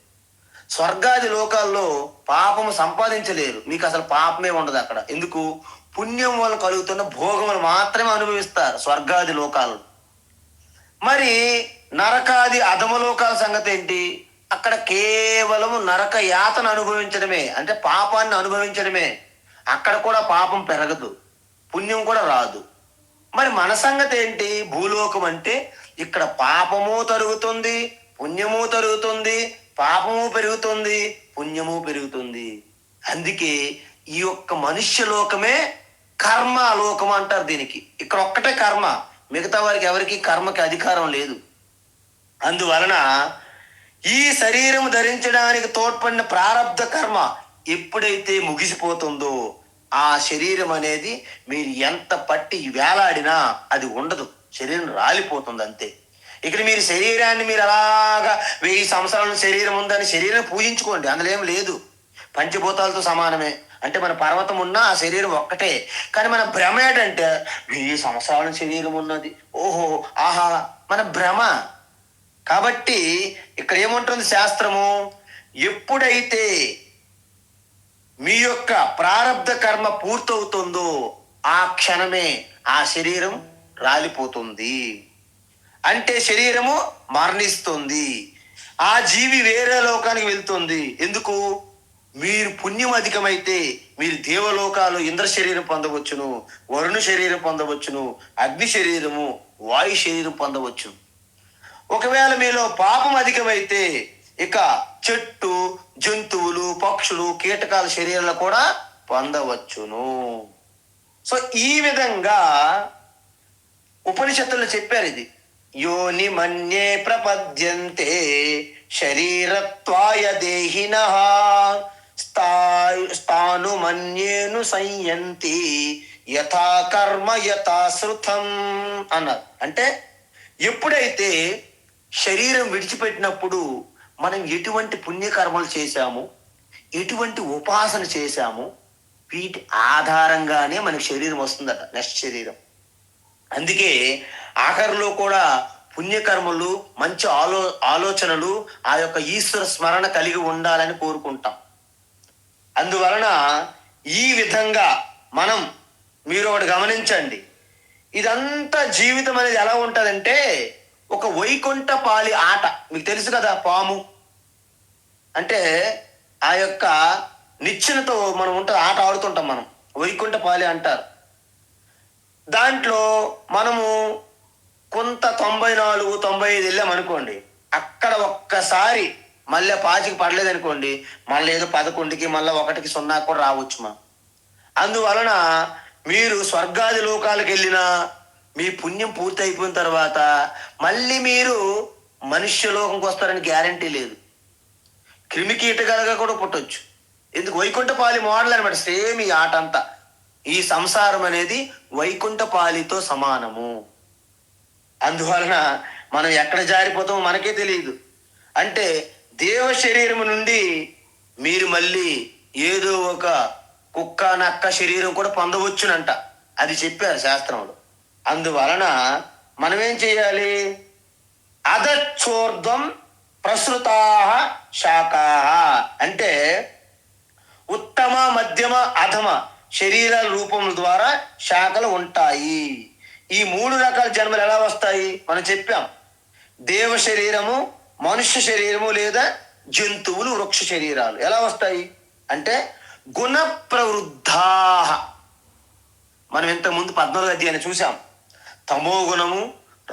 స్వర్గాది లోకాల్లో పాపము సంపాదించలేరు, మీకు అసలు పాపమే ఉండదు అక్కడ. ఎందుకు? పుణ్యం వల్ల కలుగుతున్న భోగములు మాత్రమే అనుభవిస్తారు స్వర్గాది లోకాలు. మరి నరకాది అధమలోకాల సంగతి ఏంటి? అక్కడ కేవలం నరక యాతన అనుభవించడమే, అంటే పాపాన్ని అనుభవించడమే. అక్కడ కూడా పాపం పెరగదు, పుణ్యం కూడా రాదు. మరి మన సంగతి ఏంటి? భూలోకం అంటే ఇక్కడ పాపము తరుగుతుంది, పుణ్యము తరుగుతుంది, పాపము పెరుగుతుంది, పుణ్యము పెరుగుతుంది. అందుకే ఈ యొక్క మనుష్య లోకమే కర్మలోకం అంటారు దీనికి. ఇక్కడ ఒక్కటే కర్మ, మిగతా వారికి ఎవరికి కర్మకి అధికారం లేదు. అందువలన ఈ శరీరం ధరించడానికి తోడ్పడిన ప్రారబ్ధ కర్మ ఎప్పుడైతే ముగిసిపోతుందో ఆ శరీరం అనేది మీరు ఎంత పట్టి వేలాడినా అది ఉండదు, శరీరం రాలిపోతుంది అంతే. ఇక్కడ మీరు శరీరాన్ని మీరు అలాగా 1000 సంవత్సరాల శరీరం ఉందని శరీరం పూజించుకోండి, అందులో ఏం లేదు. పంచభూతాలతో సమానమే. అంటే మన పర్వతం ఉన్నా ఆ శరీరం ఒక్కటే. కానీ మన భ్రమ ఏంటంటే 1000 సంవత్సరాల శరీరం ఉన్నది, ఓహో ఆహా, మన భ్రమ. కాబట్టి ఇక్కడ ఏముంటుంది శాస్త్రము? ఎప్పుడైతే మీ యొక్క ప్రారబ్ధ కర్మ పూర్తవుతుందో ఆ క్షణమే ఆ శరీరం రాలిపోతుంది. అంటే శరీరము మరణిస్తుంది, ఆ జీవి వేరే లోకానికి వెళ్తుంది. ఎందుకు? మీరు పుణ్యం అధికమైతే మీరు దేవలోకాలు ఇంద్ర శరీరం పొందవచ్చును, వరుణ శరీరం పొందవచ్చును, అగ్ని శరీరము, వాయు శరీరం పొందవచ్చు. ఒకవేళ మీలో పాపం అధికమైతే ఇక చెట్టు, జంతువులు, పక్షులు, కీటకాల శరీరాలు కూడా పొందవచ్చును. సో ఈ విధంగా ఉపనిషత్తులు చెప్పారు ఇది. యోని మన్యే ప్రపద్యంతే శరీరత్వాయ దేహినః స్థాను మన్యేను సంయంతి యథా కర్మ యథాశ్రుతం అన్నారు. అంటే ఎప్పుడైతే శరీరం విడిచిపెట్టినప్పుడు మనం ఎటువంటి పుణ్యకర్మలు చేశాము, ఎటువంటి ఉపాసన చేశాము, వీటి ఆధారంగానే మనకి శరీరం వస్తుందట, నెక్స్ట్ శరీరం. అందుకే ఆఖరిలో కూడా పుణ్యకర్మలు, మంచి ఆలోచనలు, ఆ యొక్క ఈశ్వర స్మరణ కలిగి ఉండాలని కోరుకుంటాం. అందువలన ఈ విధంగా మీరు ఒకటి గమనించండి, ఇదంతా జీవితం అనేది ఎలా ఉంటుందంటే ఒక వైకుంఠపాలి ఆట. మీకు తెలుసు కదా, పాము అంటే ఆ యొక్క నిచ్చెనతో మనం ఆట ఆడుతుంటాం, మనం వైకుంఠపాలి అంటారు. దాంట్లో మనము కొంత 94, 95 వెళ్ళామనుకోండి, అక్కడ ఒక్కసారి మళ్ళీ పాచికి పడలేదు అనుకోండి, మళ్ళీ ఏదో 11కి మళ్ళీ 1కి 0 కూడా రావచ్చు మా. అందువలన మీరు స్వర్గాది లోకాలకు వెళ్ళినా మీ పుణ్యం పూర్తి అయిపోయిన తర్వాత మళ్ళీ మీరు మనుష్యలోకంకి వస్తారని గ్యారంటీ లేదు. క్రిమికీటకాలుగా కూడా పుట్టొచ్చు. ఎందుకు? వైకుంఠపాలి మోడల్ అనమాట. సేమ్ ఈ ఆట అంతా, ఈ సంసారం అనేది వైకుంఠపాలితో సమానము. అందువలన మనం ఎక్కడ జారిపోతామో మనకే తెలియదు. అంటే దేవ శరీరం నుండి మీరు మళ్ళీ ఏదో ఒక కుక్క నక్క శరీరం కూడా పొందవచ్చునంట. అది చెప్పారు శాస్త్రంలో. అందువలన మనం ఏం చేయాలి? అధచ్చోర్ధ్వం ప్రసృతా శాఖా అంటే ఉత్తమ, మధ్యమ, అధమ శరీరాల రూపముల ద్వారా శాఖలు ఉంటాయి. ఈ 3 రకాల జన్మలు ఎలా వస్తాయి మనం చెప్పాం. దేవ శరీరము, మనుష్య శరీరము లేదా జంతువులు, వృక్ష శరీరాలు ఎలా వస్తాయి అంటే గుణ ప్రవృద్ధా. మనం ఇంతకుముందు 14వ అధ్యాయాన్ని చూసాం. తమో గుణము,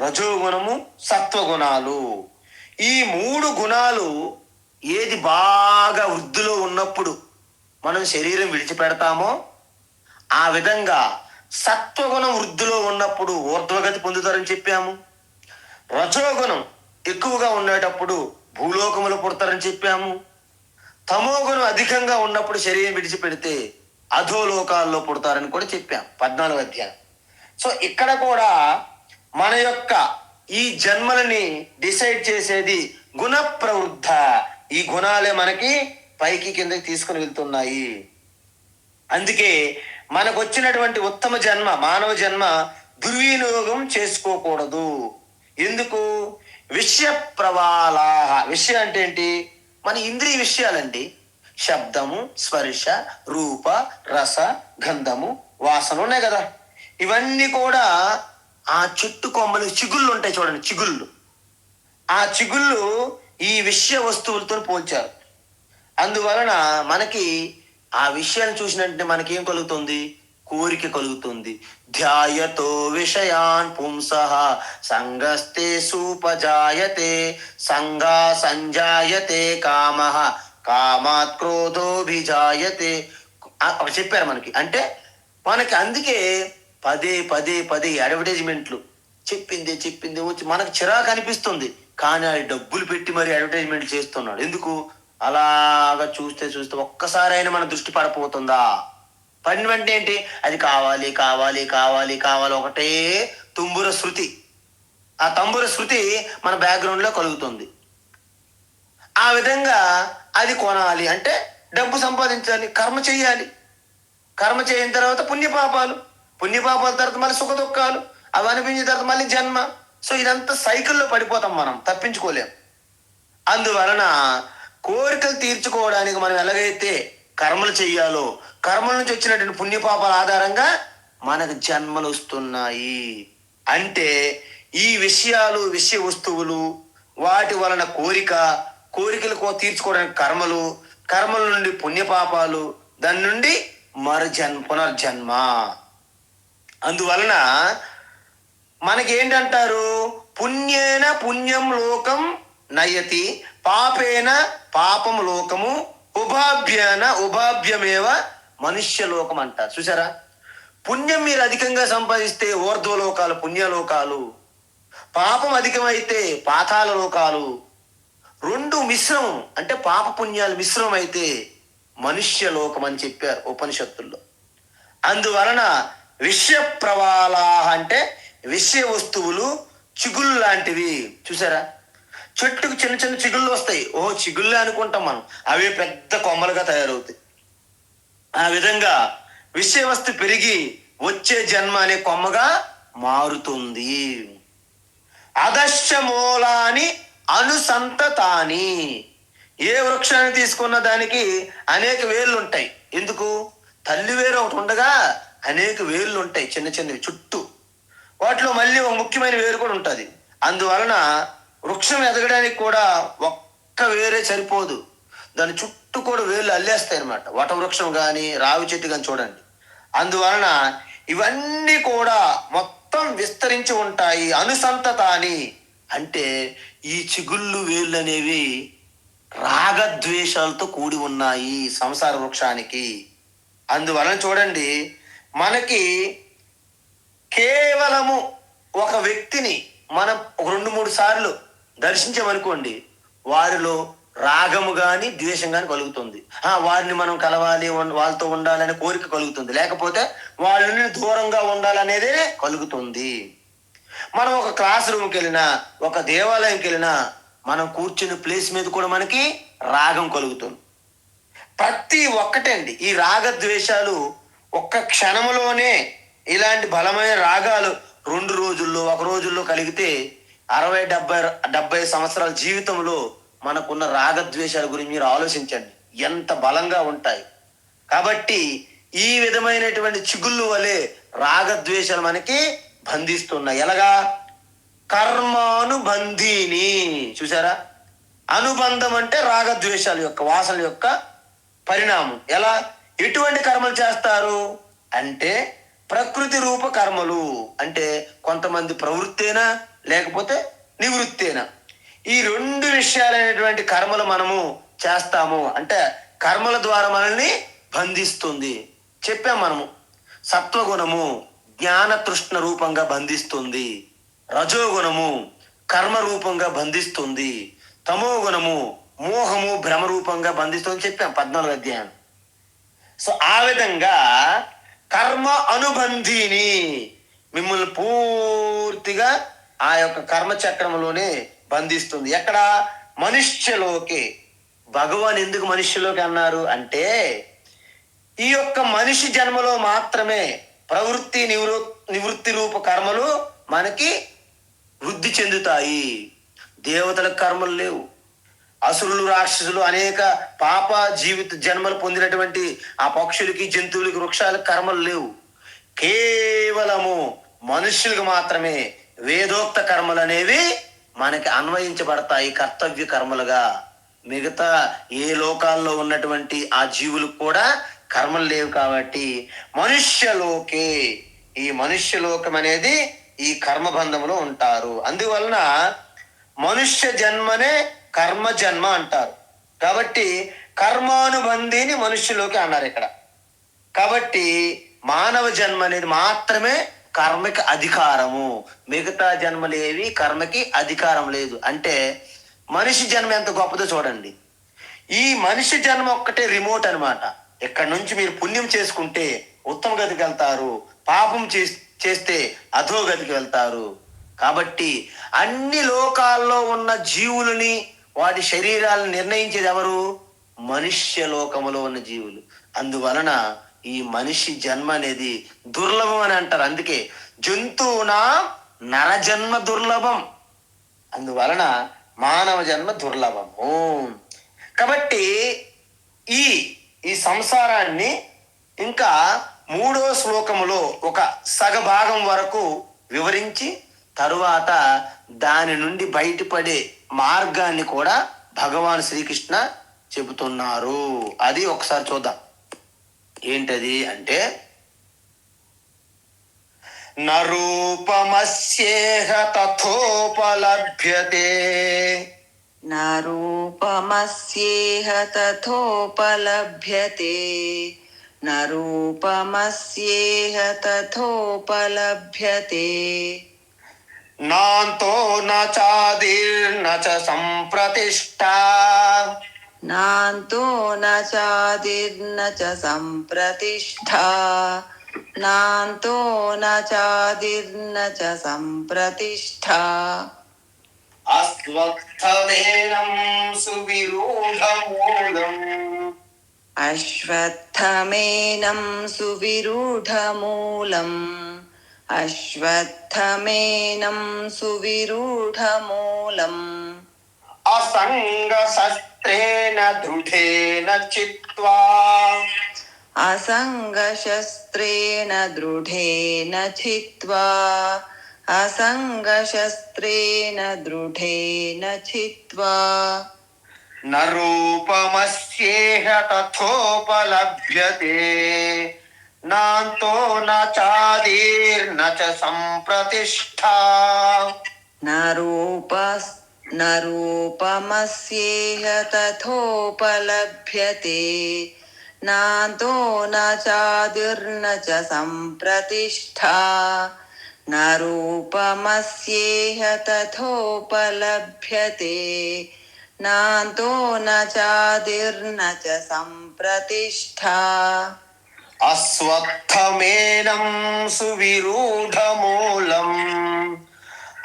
రజోగుణము, సత్వగుణాలు. ఈ 3 గుణాలు ఏది బాగా వృద్ధిలో ఉన్నప్పుడు మనం శరీరం విడిచిపెడతామో ఆ విధంగా సత్వగుణం వృద్ధిలో ఉన్నప్పుడు ఊర్ధ్వగతి పొందుతారని చెప్పాము. రజోగుణం ఎక్కువగా ఉండేటప్పుడు భూలోకములు పుడతారని చెప్పాము. తమోగుణం అధికంగా ఉన్నప్పుడు శరీరం విడిచిపెడితే అధోలోకాల్లో పుడతారని కూడా చెప్పాం 14వ అధ్యాయం. సో ఇక్కడ కూడా మన యొక్క ఈ జన్మలని డిసైడ్ చేసేది గుణ ప్రవృద్ధ. ఈ గుణాలే మనకి పైకి కిందకి తీసుకుని వెళ్తున్నాయి. అందుకే మనకు వచ్చినటువంటి ఉత్తమ జన్మ, మానవ జన్మ దుర్వినియోగం చేసుకోకూడదు. ఎందుకు? విషయ ప్రవాళాహ. విషయం అంటే ఏంటి? మన ఇంద్రియ విషయాలండి. శబ్దము, స్పర్శ, రూప, రస, గంధము, వాసన ఉన్నాయి కదా. ఇవన్నీ కూడా ఆ చెట్టు కొమ్మలు చిగుళ్ళు ఉంటాయి చూడండి, చిగుళ్ళు. ఆ చిగుళ్ళు ఈ విషయ వస్తువులతో పోల్చారు. అందువలన మనకి ఆ విషయాన్ని చూసినట్టే మనకేం కలుగుతుంది? కోరిక కలుగుతుంది. ధ్యాయతో విషయాన్ పుంసః సంగస్తే సూపజాయతే సంగా సంజాయతే కామః కామాత్ క్రోధోభిజాయతే చెప్పారు మనకి. అంటే మనకి అందుకే పదే పదే పదే అడ్వర్టైజ్మెంట్లు చెప్పింది వచ్చి మనకు చిరాకు అనిపిస్తుంది. కానీ అది డబ్బులు పెట్టి మరి అడ్వర్టైజ్మెంట్లు చేస్తున్నాడు. ఎందుకు? అలాగా చూస్తే ఒక్కసారైనా మన దృష్టి పడిపోతుందా? పడిన వెంటనే ఏంటి? అది కావాలి కావాలి కావాలి కావాలి, ఒకటే తుంబుర శృతి. ఆ తంబుర శృతి మన బ్యాక్గ్రౌండ్లో కలుగుతుంది. ఆ విధంగా అది కొనాలి అంటే డబ్బు సంపాదించాలి, కర్మ చేయాలి. కర్మ చేయని తర్వాత పుణ్యపాపాలు తర్వాత మళ్ళీ సుఖ దుఃఖాలు, అవి అనిపించిన తర్వాత మళ్ళీ జన్మ. సో ఇదంతా సైకిల్లో పడిపోతాం, మనం తప్పించుకోలేం. అందువలన కోరికలు తీర్చుకోవడానికి మనం ఎలాగైతే కర్మలు చెయ్యాలో, కర్మల నుంచి వచ్చినటువంటి పుణ్యపాపాల ఆధారంగా మనకు జన్మలు వస్తున్నాయి. అంటే ఈ విషయాలు, విషయ వస్తువులు, వాటి వలన కోరికలు తీర్చుకోవడానికి కర్మలు, కర్మల నుండి పుణ్యపాపాలు, దాని నుండి పునర్జన్మ. అందువలన మనకేంటంటారు? పుణ్యేన పుణ్యం లోకం నయతి, పాపేన పాపం లోకము, ఉభాభ్యమేవ మనుష్య లోకం అంటారు. చూసారా? పుణ్యం మీరు అధికంగా సంపాదిస్తే ఊర్ధ్వలోకాలు, పుణ్యలోకాలు. పాపం అధికమైతే పాతాళ లోకాలు. 2 మిశ్రమం అంటే పాప పుణ్యాలు మిశ్రమం అయితే మనుష్య లోకం అని చెప్పారు ఉపనిషత్తుల్లో. అందువలన విషయ ప్రవాళాహ అంటే విషయ వస్తువులు చిగుళ్ళు లాంటివి. చూసారా? చెట్టుకు చిన్న చిన్న చిగుళ్ళు వస్తాయి. చిగుళ్ళే అనుకుంటాం మనం, అవే పెద్ద కొమ్మలుగా తయారవుతాయి. ఆ విధంగా విషయ వస్తు పెరిగి వచ్చే జన్మ అనే కొమ్మగా మారుతుంది. అదశ్చ మూలాని అనుసంతతాని. ఏ వృక్షాన్ని తీసుకున్న దానికి అనేక వేళ్ళు ఉంటాయి. ఎందుకు? తల్లి వేరు ఒకటి ఉండగా అనేక వేళ్ళు ఉంటాయి, చిన్న చిన్నవి చుట్టూ. వాటిలో మళ్ళీ ఒక ముఖ్యమైన వేరు కూడా ఉంటుంది. అందువలన వృక్షం ఎదగడానికి కూడా ఒక్క వేరే సరిపోదు, దాని చుట్టూ కూడా వేళ్ళు అల్లేస్తాయి అనమాట. వట వృక్షం కానీ, రావి చెట్టు కానీ చూడండి. అందువలన ఇవన్నీ కూడా మొత్తం మొత్తం విస్తరించి ఉంటాయి. అనుసంతతాని అంటే ఈ చిగుళ్ళు వేళ్ళు అనేవి రాగద్వేషాలతో కూడి ఉన్నాయి సంసార వృక్షానికి. అందువలన చూడండి, మనకి కేవలము ఒక వ్యక్తిని మనం ఒక 2-3 సార్లు దర్శించామనుకోండి, వారిలో రాగము కానీ ద్వేషం కానీ కలుగుతుంది. వారిని మనం కలవాలి, వాళ్ళతో ఉండాలనే కోరిక కలుగుతుంది. లేకపోతే వాళ్ళని దూరంగా ఉండాలనేదే కలుగుతుంది. మనం ఒక క్లాస్ రూమ్కి వెళ్ళినా, ఒక దేవాలయంకి వెళ్ళినా, మనం కూర్చున్న ప్లేస్ మీద కూడా మనకి రాగం కలుగుతుంది. ప్రతి ఒక్కటండి ఈ రాగద్వేషాలు ఒక్క క్షణంలోనే, ఇలాంటి బలమైన రాగాలు 2 రోజుల్లో 1 రోజుల్లో కలిగితే 60-70 సంవత్సరాల జీవితంలో మనకున్న రాగద్వేషాల గురించి మీరు ఆలోచించండి, ఎంత బలంగా ఉంటాయి. కాబట్టి ఈ విధమైనటువంటి చిగుళ్ళు వలె రాగద్వేషాలు మనకి బంధిస్తున్నాయి. ఎలాగా? కర్మానుబంధీని. చూసారా? అనుబంధం అంటే రాగద్వేషాల యొక్క వాసన యొక్క పరిణామం. ఎలా? ఎటువంటి కర్మలు చేస్తారు అంటే ప్రకృతి రూప కర్మలు. అంటే కొంతమంది ప్రవృత్తేనా లేకపోతే నివృత్తేనా, ఈ 2 విషయాలైనటువంటి కర్మలు మనము చేస్తాము. అంటే కర్మల ద్వారా మనల్ని బంధిస్తుంది. చెప్పాం మనము, సత్వగుణము జ్ఞాన తృష్ణ రూపంగా బంధిస్తుంది, రజోగుణము కర్మ రూపంగా బంధిస్తుంది, తమో గుణము మోహము భ్రమ రూపంగా బంధిస్తుంది చెప్పాం 14వ అధ్యాయం. సో ఆ విధంగా కర్మ అనుబంధిని మిమ్మల్ని పూర్తిగా ఆ యొక్క కర్మ చక్రంలోనే బంధిస్తుంది. ఎక్కడ? మనుష్యలోకే. భగవాన్ ఎందుకు మనుష్యలోకి అన్నారు అంటే, ఈ యొక్క మనిషి జన్మలో మాత్రమే ప్రవృత్తి నివృత్తి రూప కర్మలు మనకి వృద్ధి చెందుతాయి. దేవతలకు కర్మలు లేవు. అసురులు, రాక్షసులు, అనేక పాప జీవిత జన్మలు పొందినటువంటి ఆ పక్షులకి, జంతువులకి, వృక్షాలకు కర్మలు లేవు. కేవలము మనుష్యులకు మాత్రమే వేదోక్త కర్మలు అనేవి మనకి అన్వయించబడతాయి కర్తవ్య కర్మలుగా. మిగతా ఏ లోకాల్లో ఉన్నటువంటి ఆ జీవులకు కూడా కర్మలు లేవు. కాబట్టి మనుష్యలోకే, ఈ మనుష్యలోకం అనేది ఈ కర్మబంధంలో ఉంటారు. అందువలన మనుష్య జన్మనే కర్మ జన్మ అంటారు. కాబట్టి కర్మానుబంధిని మనుష్యలోకి అన్నారు ఇక్కడ. కాబట్టి మానవ జన్మ అనేది మాత్రమే కర్మకి అధికారము, మిగతా జన్మలేవి కర్మకి అధికారం లేదు. అంటే మనిషి జన్మ ఎంత గొప్పదో చూడండి. ఈ మనిషి జన్మ ఒక్కటే రిమోట్ అనమాట. ఇక్కడ నుంచి మీరు పుణ్యం చేసుకుంటే ఉత్తమ గతికి వెళ్తారు, పాపం చేస్తే అధోగతికి వెళ్తారు. కాబట్టి అన్ని లోకాల్లో ఉన్న జీవులని, వాటి శరీరాలను నిర్ణయించేది ఎవరు? మనుష్య లోకములో ఉన్న జీవులు. అందువలన ఈ మనిషి జన్మ అనేది దుర్లభం అని అంటారు. అందుకే జంతువునా నరజన్మ దుర్లభం, అందువలన మానవ జన్మ దుర్లభము. కాబట్టి ఈ సంసారాన్ని ఇంకా 3వ శ్లోకములో ఒక సగభాగం వరకు వివరించి తరువాత దాని నుండి బయటపడే మార్గాన్ని కూడా భగవాన్ శ్రీకృష్ణ చెబుతున్నారు. అది ఒకసారి చూద్దాం. ఏంటది అంటే, నరూపమస్యేహ తథోపలభ్యతే, నరూపమస్యేహ తథోపలభ్యతే, నరూపమస్యేహ తథోపలభ్యతే, నాంతో న చాదిర్న చ సంప్రతిష్ఠా, నాంతో న చాదిర్న చ సంప్రతిష్ఠా, నాంతో న చాదిర్న చ సంప్రతిష్ఠా, అశ్వత్థమేనం సువిరూఢమూలం, అశ్వత్థమేనం సువిరూఢమూలం, అశ్వత్థమేనం సువిరూఢమూలం, అసంగ శస్త్రేణ దృఢేన చిత్వా, అసంగ శస్త్రేణ దృఢేన చిత్వా, అసంగ శస్త్రేణ దృఢేన చిత్వా, నరూపమస్యేహ తథోపలభ్యతే, నాంతో నాచాదీర్న చ సంప్రతిష్ఠా. न रूपस् न रूपमस्येह तथोपलभ्यते नान्तो न चादिर्न च सम्प्रतिष्ठा न रूपमस्येह तथोपलभ्यते नान्तो न चादिर्न च सम्प्रतिष्ठा అశ్వత్థమేనం సువిరూఢమూలం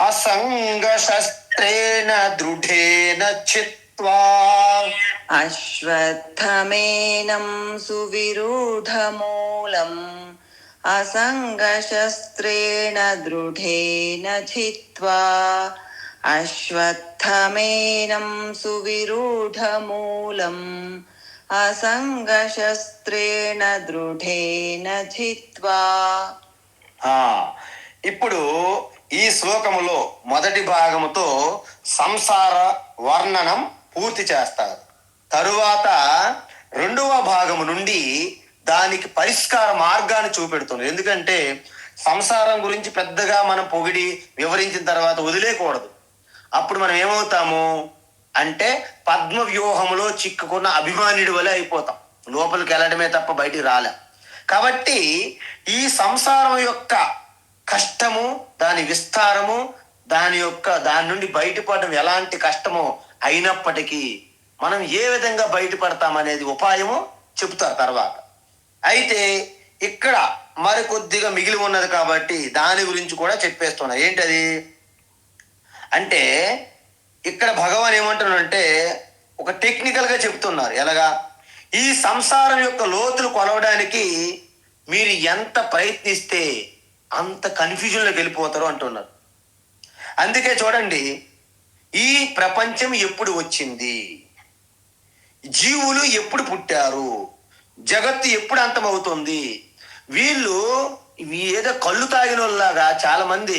అసంగశస్త్రేణ దృఢేన చిత్వా. अश्वत्थमेनं सुविरूढमूलम् असङ्गशस्त्रेण दृढेन छित्त्वा अश्वत्थमेनं सुविरूढमूलम् असङ्गशस्त्रेण दृढेन छित्त्वा. ఆ, ఇప్పుడు ఈ శ్లోకములో మొదటి భాగముతో సంసార వర్ణనం పూర్తి చేస్తారు. తరువాత రెండవ భాగము నుండి దానికి పరిష్కార మార్గాన్ని చూపెడుతుంది. ఎందుకంటే సంసారం గురించి పెద్దగా మనం పొగిడి వివరించిన తర్వాత వదిలేయకూడదు. అప్పుడు మనం ఏమవుతాము అంటే పద్మ వ్యూహములో చిక్కుకున్న అభిమానుడి వలె అయిపోతాం. లోపలికి వెళ్ళడమే తప్ప బయటికి రాలేం. కాబట్టి ఈ సంసారం యొక్క కష్టము, దాని విస్తారము, దాని నుండి బయటపడడం ఎలాంటి కష్టమో అయినప్పటికీ మనం ఏ విధంగా బయటపడతామనేది ఉపాయము చెబుతారు తర్వాత. అయితే ఇక్కడ మరికొద్దిగా మిగిలి ఉన్నది కాబట్టి దాని గురించి కూడా చెప్పేస్తున్నా. ఏంటది అంటే ఇక్కడ భగవాన్ ఏమంటున్నారంటే ఒక టెక్నికల్గా చెప్తున్నారు. ఎలాగా ఈ సంసారం యొక్క లోతులు కొలవడానికి మీరు ఎంత ప్రయత్నిస్తే అంత కన్ఫ్యూజన్లోకి వెళ్ళిపోతారు అంటున్నారు. అందుకే చూడండి, ఈ ప్రపంచం ఎప్పుడు వచ్చింది, జీవులు ఎప్పుడు పుట్టారు, జగత్తు ఎప్పుడు అంతమవుతుంది. వీళ్ళు ఏదో కళ్ళు తాగిన వాళ్ళలాగా చాలా మంది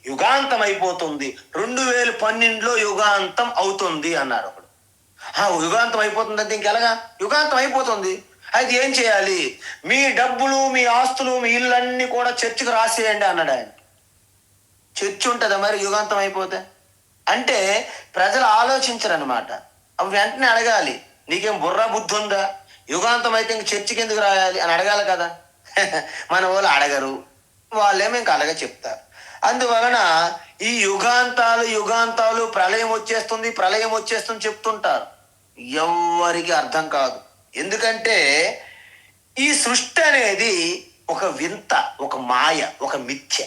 యుగాంతం అయిపోతుంది, 2012లో యుగాంతం అవుతుంది అన్నారు ఒకడు. యుగాంతం అయిపోతుంది అంటే ఇంకెలాగా యుగాంతం అయిపోతుంది. అయితే ఏం చేయాలి, మీ డబ్బులు, మీ ఆస్తులు, మీ ఇళ్ళన్నీ కూడా చర్చికి రాసేయండి అన్నాడు ఆయన. చర్చి ఉంటుందా మరి యుగాంతం అయిపోతే? అంటే ప్రజలు ఆలోచించరు అనమాట. అవి వెంటనే అడగాలి, నీకేం బుర్రా బుద్ధి ఉందా, యుగాంతం అయితే ఇంక చర్చికి ఎందుకు రాయాలి అని అడగాలి కదా. మన వాళ్ళు అడగరు, వాళ్ళేమో ఇంకా అలాగే చెప్తారు. అందువలన ఈ యుగాంతాలు ప్రళయం వచ్చేస్తుంది చెప్తుంటారు. ఎవరికి అర్థం కాదు. ఎందుకంటే ఈ సృష్టి అనేది ఒక వింత, ఒక మాయ, ఒక మిథ్య.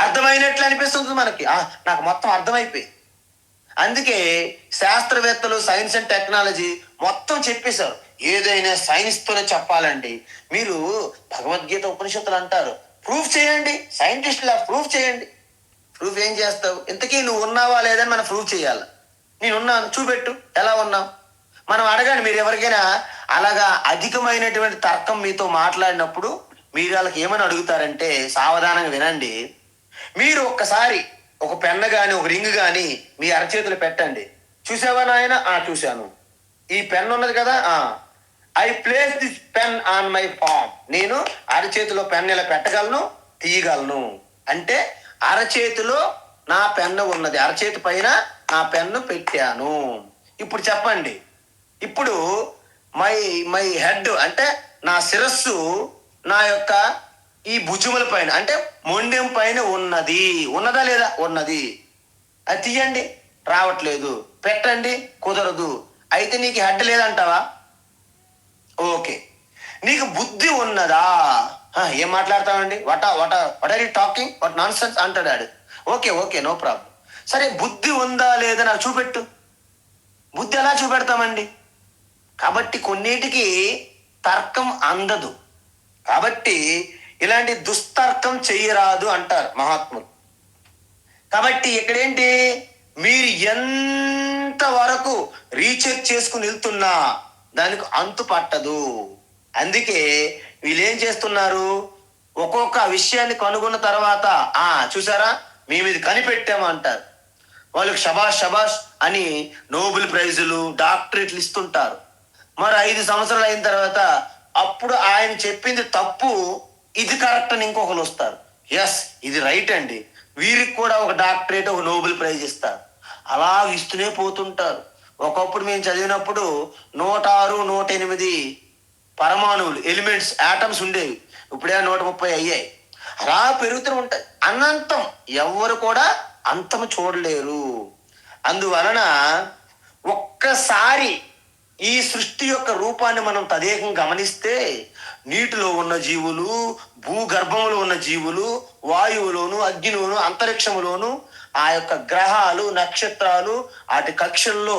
అర్థమైనట్లు అనిపిస్తుంది మనకి, నాకు మొత్తం అర్థమైపోయింది. అందుకే శాస్త్రవేత్తలు, సైన్స్ అండ్ టెక్నాలజీ మొత్తం చెప్పేశారు. ఏదైనా సైన్స్తోనే చెప్పాలండి. మీరు భగవద్గీత ఉపనిషత్తులు అంటారు, ప్రూఫ్ చేయండి, సైంటిస్టులా ప్రూఫ్ చేయండి. ప్రూఫ్ ఏం చేస్తావు? ఇంతకీ నువ్వు ఉన్నావా లేదని మనం ప్రూఫ్ చేయాలి. నేనున్నాను, చూపెట్టు, ఎలా ఉన్నావు. మనం అడగండి, మీరు ఎవరికైనా అలాగా అధికమైనటువంటి తర్కం మీతో మాట్లాడినప్పుడు మీరు వాళ్ళకి ఏమని అడుగుతారంటే సావధానంగా వినండి. మీరు ఒక్కసారి ఒక పెన్ను కానీ ఒక రింగ్ కానీ మీ అరచేతులు పెట్టండి. చూసావా నాయన? చూశాను. ఈ పెన్ ఉన్నది కదా, I place this pen on my palm. నేను అరచేతిలో పెన్ ఇలా పెట్టగలను, తీయగలను. అంటే అరచేతిలో నా పెన్ను ఉన్నది, అరచేతి పైన నా పెన్ను పెట్టాను. ఇప్పుడు చెప్పండి, ఇప్పుడు మై హెడ్ అంటే నా శిరస్సు నా యొక్క ఈ భుజముల పైన అంటే మొండెం పైన ఉన్నదా లేదా? ఉన్నది. అది తీయండి, రావట్లేదు. పెట్టండి, కుదరదు. అయితే నీకు హెడ్ లేదంటావా? ఓకే. నీకు బుద్ధి ఉన్నదా? ఏం మాట్లాడతామండి, what are you talking, what nonsense అంటాడు. Okay, no problem. సరే, బుద్ధి ఉందా లేదా నాకు చూపెట్టు. బుద్ధి ఎలా చూపెడతామండి? కాబట్టి కొన్నిటికి తర్కం అందదు. కాబట్టి ఇలాంటి దుస్తర్కం చెయ్యరాదు అంటారు మహాత్ములు. కాబట్టి ఇక్కడేంటి, మీరు ఎంత వరకు రీసెర్చ్ చేసుకుని వెళ్తున్నా దానికి అంతు పట్టదు. అందుకే వీళ్ళు ఏం చేస్తున్నారు, ఒక్కొక్క విషయాన్ని కనుగొన్న తర్వాత చూసారా మేము ఇది కనిపెట్టాము అంటారు. వాళ్ళకి శబాష్ అని నోబెల్ ప్రైజులు, డాక్టరేట్లు ఇస్తుంటారు. మరి 5 సంవత్సరాలు అయిన తర్వాత అప్పుడు ఆయన చెప్పింది తప్పు, ఇది కరెక్ట్ అని ఇంకొకరు వస్తారు. ఎస్, ఇది రైట్ అండి, వీరికి కూడా ఒక డాక్టరేట్, ఒక నోబెల్ ప్రైజ్ ఇస్తారు. అలా ఇస్తూనే పోతుంటారు. ఒకప్పుడు మేము చదివినప్పుడు 106, 108 పరమాణువులు, ఎలిమెంట్స్, ఆటమ్స్ ఉండేవి. ఇప్పుడే 130 అయ్యాయి. అలా పెరుగుతూ ఉంటాయి. అనంతం ఎవ్వరు కూడా అంతం చూడలేరు. అందువలన ఒక్కసారి ఈ సృష్టి యొక్క రూపాన్ని మనం తదేకం గమనిస్తే, నీటిలో ఉన్న జీవులు, భూగర్భంలో ఉన్న జీవులు, వాయువులోను, అగ్నిలోను, అంతరిక్షములోను, ఆ యొక్క గ్రహాలు, నక్షత్రాలు, వాటి కక్షల్లో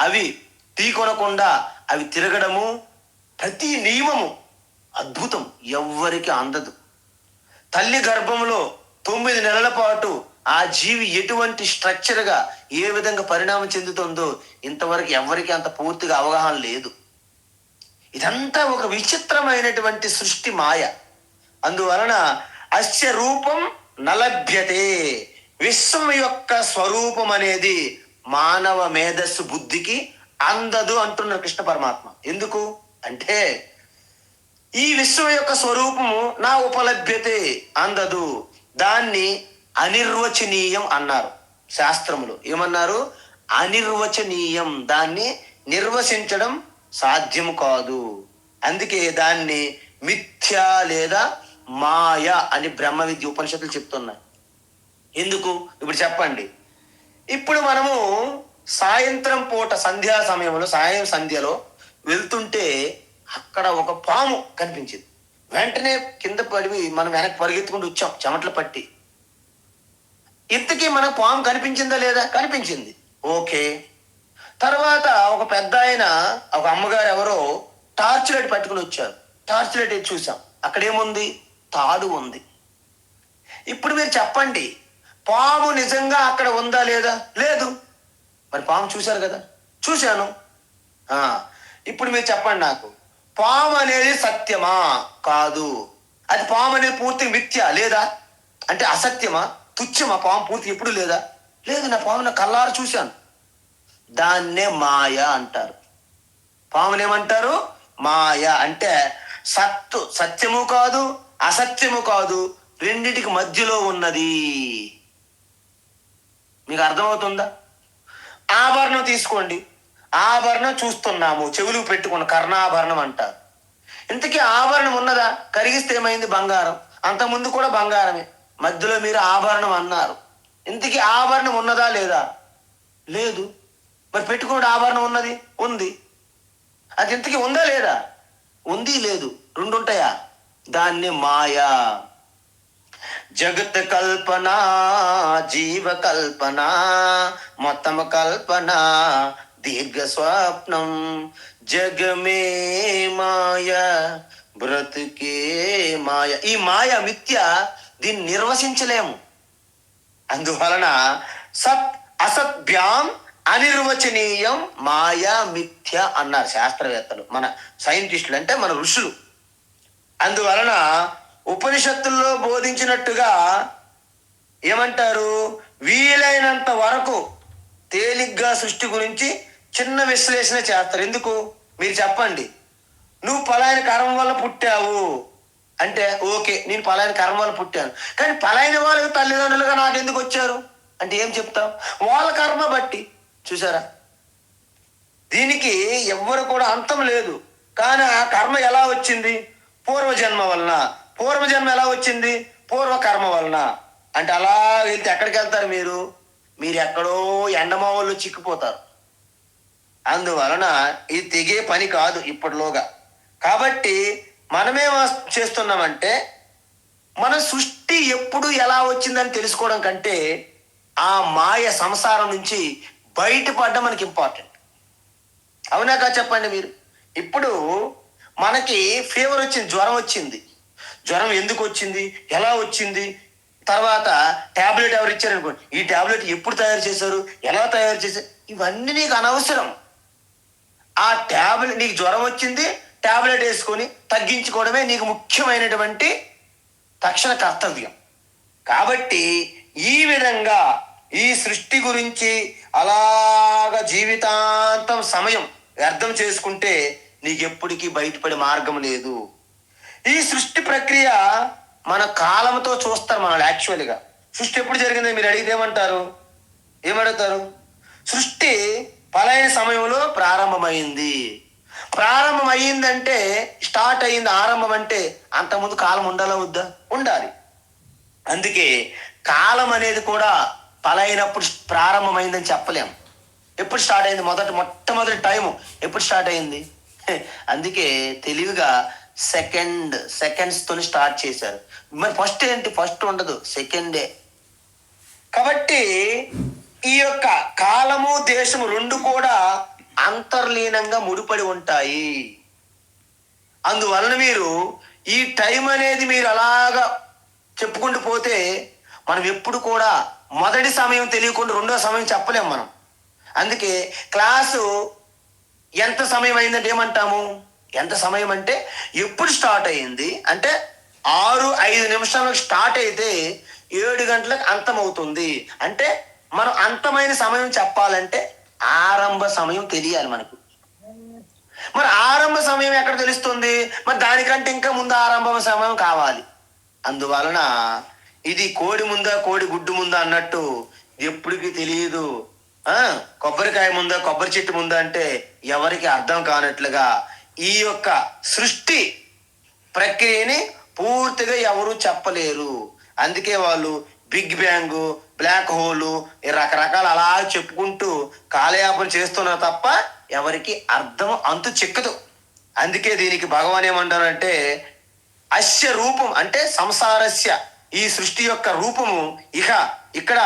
అవి ఢీకొనకుండా అవి తిరగడము, ప్రతి నియమము అద్భుతం, ఎవ్వరికి అందదు. తల్లి గర్భంలో 9 నెలల పాటు ఆ జీవి ఎటువంటి స్ట్రక్చర్గా ఏ విధంగా పరిణామం చెందుతుందో ఇంతవరకు ఎవరికి అంత పూర్తిగా అవగాహన లేదు. ఇదంతా ఒక విచిత్రమైనటువంటి సృష్టి మాయ. అందువలన అస్య రూపం నలభ్యతే, విశ్వం యొక్క స్వరూపం అనేది మానవ మేధస్సు బుద్ధికి అందదు అంటున్నారు కృష్ణ పరమాత్మ. ఎందుకు అంటే, ఈ విశ్వం యొక్క స్వరూపము నా ఉపలభ్యతే, అందదు. దాన్ని అనిర్వచనీయం అన్నారు శాస్త్రములు. ఏమన్నారు? అనిర్వచనీయం, దాన్ని నిర్వచించడం సాధ్యం కాదు. అందుకే దాన్ని మిథ్య లేదా మాయ అని బ్రహ్మ విద్య ఉపనిషత్తులు చెప్తున్నాయి. ఎందుకు? ఇప్పుడు చెప్పండి. ఇప్పుడు మనము సాయంత్రం పూట సంధ్యా సమయంలో, సాయం సంధ్యలో వెళ్తుంటే అక్కడ ఒక పాము కనిపించింది. వెంటనే కింద పడి మనం వెనక్కి పరిగెత్తుకుంటూ వచ్చాం చెమటలు పట్టి. ఇంతకీ మనకు పాము కనిపించిందా లేదా? కనిపించింది. ఓకే. తర్వాత ఒక పెద్ద ఆయన, ఒక అమ్మగారు ఎవరో టార్చ్ లైట్ పట్టుకుని వచ్చారు. టార్చ్ లైట్ చూసాం, అక్కడేముంది? తాడు ఉంది. ఇప్పుడు మీరు చెప్పండి, పాము నిజంగా అక్కడ ఉందా లేదా? లేదు. మరి పాము చూశారు కదా? చూశాను. ఇప్పుడు మీరు చెప్పండి నాకు, పాము అనేది సత్యమా? కాదు. అది పాము అనేది పూర్తి మిథ్య లేదా? అంటే అసత్యమా, తుచ్చమా? పాము పూర్తి ఎప్పుడు లేదా? లేదు, నా పాము నా కళ్ళారు చూశాను. దాన్నే మాయ అంటారు. పామునేమంటారు? మాయ. అంటే సత్యము కాదు, అసత్యము కాదు, రెండిటికి మధ్యలో ఉన్నది. మీకు అర్థమవుతుందా? ఆభరణం తీసుకోండి. ఆభరణం చూస్తున్నాము, చెవులు పెట్టుకున్న కర్ణాభరణం అంటారు. ఇంతకీ ఆభరణం ఉన్నదా? కరిగిస్తే ఏమైంది? బంగారం. అంతకుముందు కూడా బంగారమే, మధ్యలో మీరు ఆభరణం అన్నారు. ఇంతకీ ఆభరణం ఉన్నదా లేదా? లేదు. మరి పెట్టుకున్న ఆభరణం ఉన్నది? ఉంది. అది ఇంతకీ ఉందా లేదా? ఉంది, లేదు, రెండు ఉంటాయా? దాన్ని మాయా. జగత్ కల్పన, జీవ కల్పన, మొత్తం కల్పన, దీర్ఘ స్వప్నం, జగమే మాయ, బ్రతుకే మాయ. ఈ మాయ మిథ్య, దీన్ని నిర్వచించలేము. అందువలన సత్ అసత్భ్యాం అనిర్వచనీయం మాయా మిథ్య అన్నారు శాస్త్రవేత్తలు, మన సైంటిస్టులు అంటే మన ఋషులు. అందువలన ఉపనిషత్తుల్లో బోధించినట్టుగా ఏమంటారు? వీలైనంత వరకు తేలిగ్గా సృష్టి గురించి చిన్న విశ్లేషణ చేస్తారు. ఎందుకు? మీరు చెప్పండి. నువ్వు పలాయన కర్మ వల్ల పుట్టావు అంటే ఓకే, నేను పలాయన కర్మ వల్ల పుట్టాను, కానీ పలాయన వాళ్ళకి తల్లిదండ్రులుగా నాకు ఎందుకు వచ్చారు అంటే ఏం చెప్తావు? వాళ్ళ కర్మ బట్టి. చూసారా? దీనికి ఎవ్వరు కూడా అంతం లేదు. కానీ ఆ కర్మ ఎలా వచ్చింది? పూర్వజన్మ వలన. పూర్వజన్మ ఎలా వచ్చింది? పూర్వకర్మ వలన. అంటే అలా వెళ్తే ఎక్కడికి వెళ్తారు మీరు? మీరు ఎక్కడో ఎండమావుల్లో చిక్కిపోతారు. అందువలన ఇది తెగే పని కాదు ఇప్పటిలోగా. కాబట్టి మనమేం చేస్తున్నామంటే, మన సృష్టి ఎప్పుడు ఎలా వచ్చిందని తెలుసుకోవడం కంటే ఆ మాయ సంసారం నుంచి బయటపడడం మనకి ఇంపార్టెంట్. అవునాక చెప్పండి మీరు. ఇప్పుడు మనకి ఫీవర్ వచ్చింది, జ్వరం వచ్చింది. జ్వరం ఎందుకు వచ్చింది, ఎలా వచ్చింది, తర్వాత ట్యాబ్లెట్ ఎవరు ఇచ్చారనుకోండి, ఈ ట్యాబ్లెట్ ఎప్పుడు తయారు చేశారు, ఎలా తయారు చేశారు, ఇవన్నీ నీకు అనవసరం. ఆ ట్యాబ్లెట్, నీకు జ్వరం వచ్చింది, ట్యాబ్లెట్ వేసుకొని తగ్గించుకోవడమే నీకు ముఖ్యమైనటువంటి తక్షణ కర్తవ్యం. కాబట్టి ఈ విధంగా ఈ సృష్టి గురించి అలాగా జీవితాంతం సమయం వ్యర్థం చేసుకుంటే నీకెప్పటికీ బయటపడే మార్గం లేదు. ఈ సృష్టి ప్రక్రియ మన కాలంతో చూస్తారు మనం. యాక్చువల్గా సృష్టి ఎప్పుడు జరిగిందో మీరు అడిగితే ఏమడుగుతారు? సృష్టి పలైన సమయంలో ప్రారంభమైంది. ప్రారంభమైందంటే స్టార్ట్ అయింది, ఆరంభం అంటే అంతకుముందు కాలం ఉండాలా వద్దా? ఉండాలి. అందుకే కాలం అనేది కూడా పలైనప్పుడు ప్రారంభమైందని చెప్పలేం. ఎప్పుడు స్టార్ట్ అయింది? మొట్టమొదటి టైము ఎప్పుడు స్టార్ట్ అయింది? అందుకే తెలివిగా సెకండ్స్తో స్టార్ట్ చేశారు. మరి ఫస్ట్ ఏంటి? ఫస్ట్ ఉండదు, సెకండే. కాబట్టి ఈ యొక్క కాలము దేశము రెండు కూడా అంతర్లీనంగా ముడిపడి ఉంటాయి. అందువలన మీరు ఈ టైం అనేది మీరు అలాగా చెప్పుకుంటూ పోతే మనం ఎప్పుడు కూడా మొదటి సమయం తెలియకుండా రెండో సమయం చెప్పలేం మనం. అందుకే క్లాసు ఎంత సమయం అయిందంటే ఏమంటాము? ఎంత సమయం అంటే ఎప్పుడు స్టార్ట్ అయింది అంటే 6:05 స్టార్ట్ అయితే 7 గంటలకు అంతమవుతుంది. అంటే మనం అంతమైన సమయం చెప్పాలంటే ఆరంభ సమయం తెలియాలి మనకు. మరి ఆరంభ సమయం ఎక్కడ తెలుస్తుంది? మరి దానికంటే ఇంకా ముందు ఆరంభ సమయం కావాలి. అందువలన ఇది కోడి ముందా కోడి గుడ్డు ముందా అన్నట్టు ఎప్పటికీ తెలియదు. కొబ్బరికాయ ముందా కొబ్బరి చెట్టు ముందా అంటే ఎవరికి అర్థం కానట్లుగా ఈ యొక్క సృష్టి ప్రక్రియని పూర్తిగా ఎవరు చెప్పలేరు. అందుకే వాళ్ళు బిగ్ బ్యాంగ్, బ్లాక్ హోలు రకరకాల అలా చెప్పుకుంటూ కాలయాపన చేస్తున్నారు తప్ప ఎవరికి అర్థం అంతు చిక్కదు. అందుకే దీనికి భగవాన్ ఏమంటారంటే అస్య రూపం అంటే సంసారస్య, ఈ సృష్టి యొక్క రూపము ఇక్కడ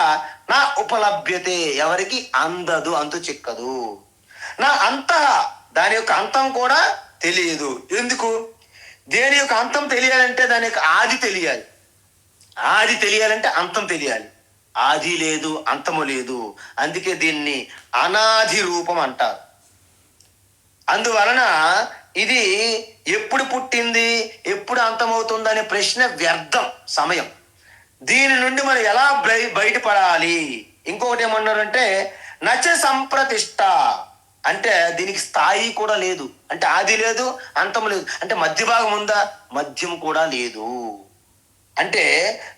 నా ఉపలభ్యతే, ఎవరికి అందదు, అంతు చిక్కదు. నా దాని యొక్క అంతం కూడా తెలియదు. ఎందుకు? దేని యొక్క అంతం తెలియాలంటే దాని యొక్క ఆది తెలియాలి. ఆది తెలియాలంటే అంతం తెలియాలి. ఆది లేదు, అంతము లేదు. అందుకే దీన్ని అనాది రూపం అంటారు. అందువలన ఇది ఎప్పుడు పుట్టింది, ఎప్పుడు అంతమవుతుంది అనే ప్రశ్న వ్యర్థం, సమయం. దీని నుండి మనం ఎలా బయటపడాలి? ఇంకొకటి ఏమన్నారంటే నచ సంప్రతిష్ట అంటే దీనికి స్థాయి కూడా లేదు. అంటే ఆది లేదు, అంతం లేదు. అంటే మధ్య భాగం ఉందా? మధ్యం కూడా లేదు. అంటే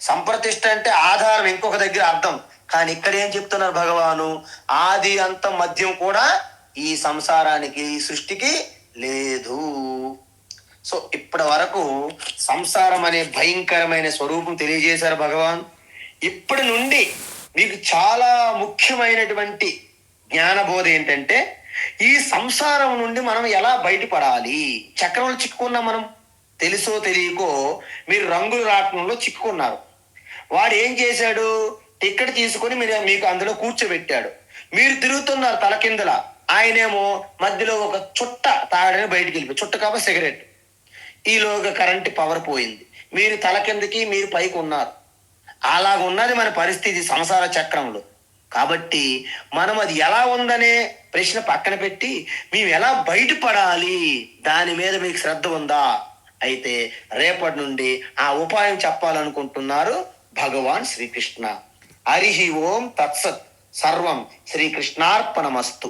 సంప్రతిష్ట అంటే ఆధారం ఇంకొక దగ్గర అర్థం. కానీ ఇక్కడ ఏం చెప్తున్నారు భగవాను? ఆది అంతం మధ్యం కూడా ఈ సంసారానికి, ఈ సృష్టికి లేదు. సో ఇప్పటి వరకు సంసారం అనే భయంకరమైన స్వరూపం తెలియజేశారు భగవాన్. ఇప్పటి నుండి మీకు చాలా ముఖ్యమైనటువంటి జ్ఞానబోధ ఏంటంటే ఈ సంసారం నుండి మనం ఎలా బయటపడాలి. చక్రంలో చిక్కుకున్నాం మనం, తెలుసో తెలియకో. మీరు రంగుల రాట్నంలో చిక్కుకున్నారు. వాడు ఏం చేశాడు? టికెట్ తీసుకొని మీకు అందులో కూర్చోబెట్టాడు. మీరు తిరుగుతున్నారు తల కిందల, ఆయనేమో మధ్యలో ఒక చుట్ట తాగడానికి బయటికి వెళ్ళిపోయి, చుట్ట కాబట్టి సిగరెట్. ఈలోగా కరెంట్ పవర్ పోయింది. మీరు తల కిందకి, మీరు పైకి ఉన్నారు. అలాగ ఉన్నది మన పరిస్థితి సంసార చక్రంలో. కాబట్టి మనం అది ఎలా ఉందనే ప్రశ్న పక్కన పెట్టి మేము ఎలా బయటపడాలి దాని మీద మీకు శ్రద్ధ ఉందా? అయితే రేపటి నుండి ఆ ఉపాయం చెప్పాలనుకుంటున్నారు భగవాన్ శ్రీకృష్ణ. హరి ఓం తత్సత్. సర్వం శ్రీకృష్ణార్పణమస్తు.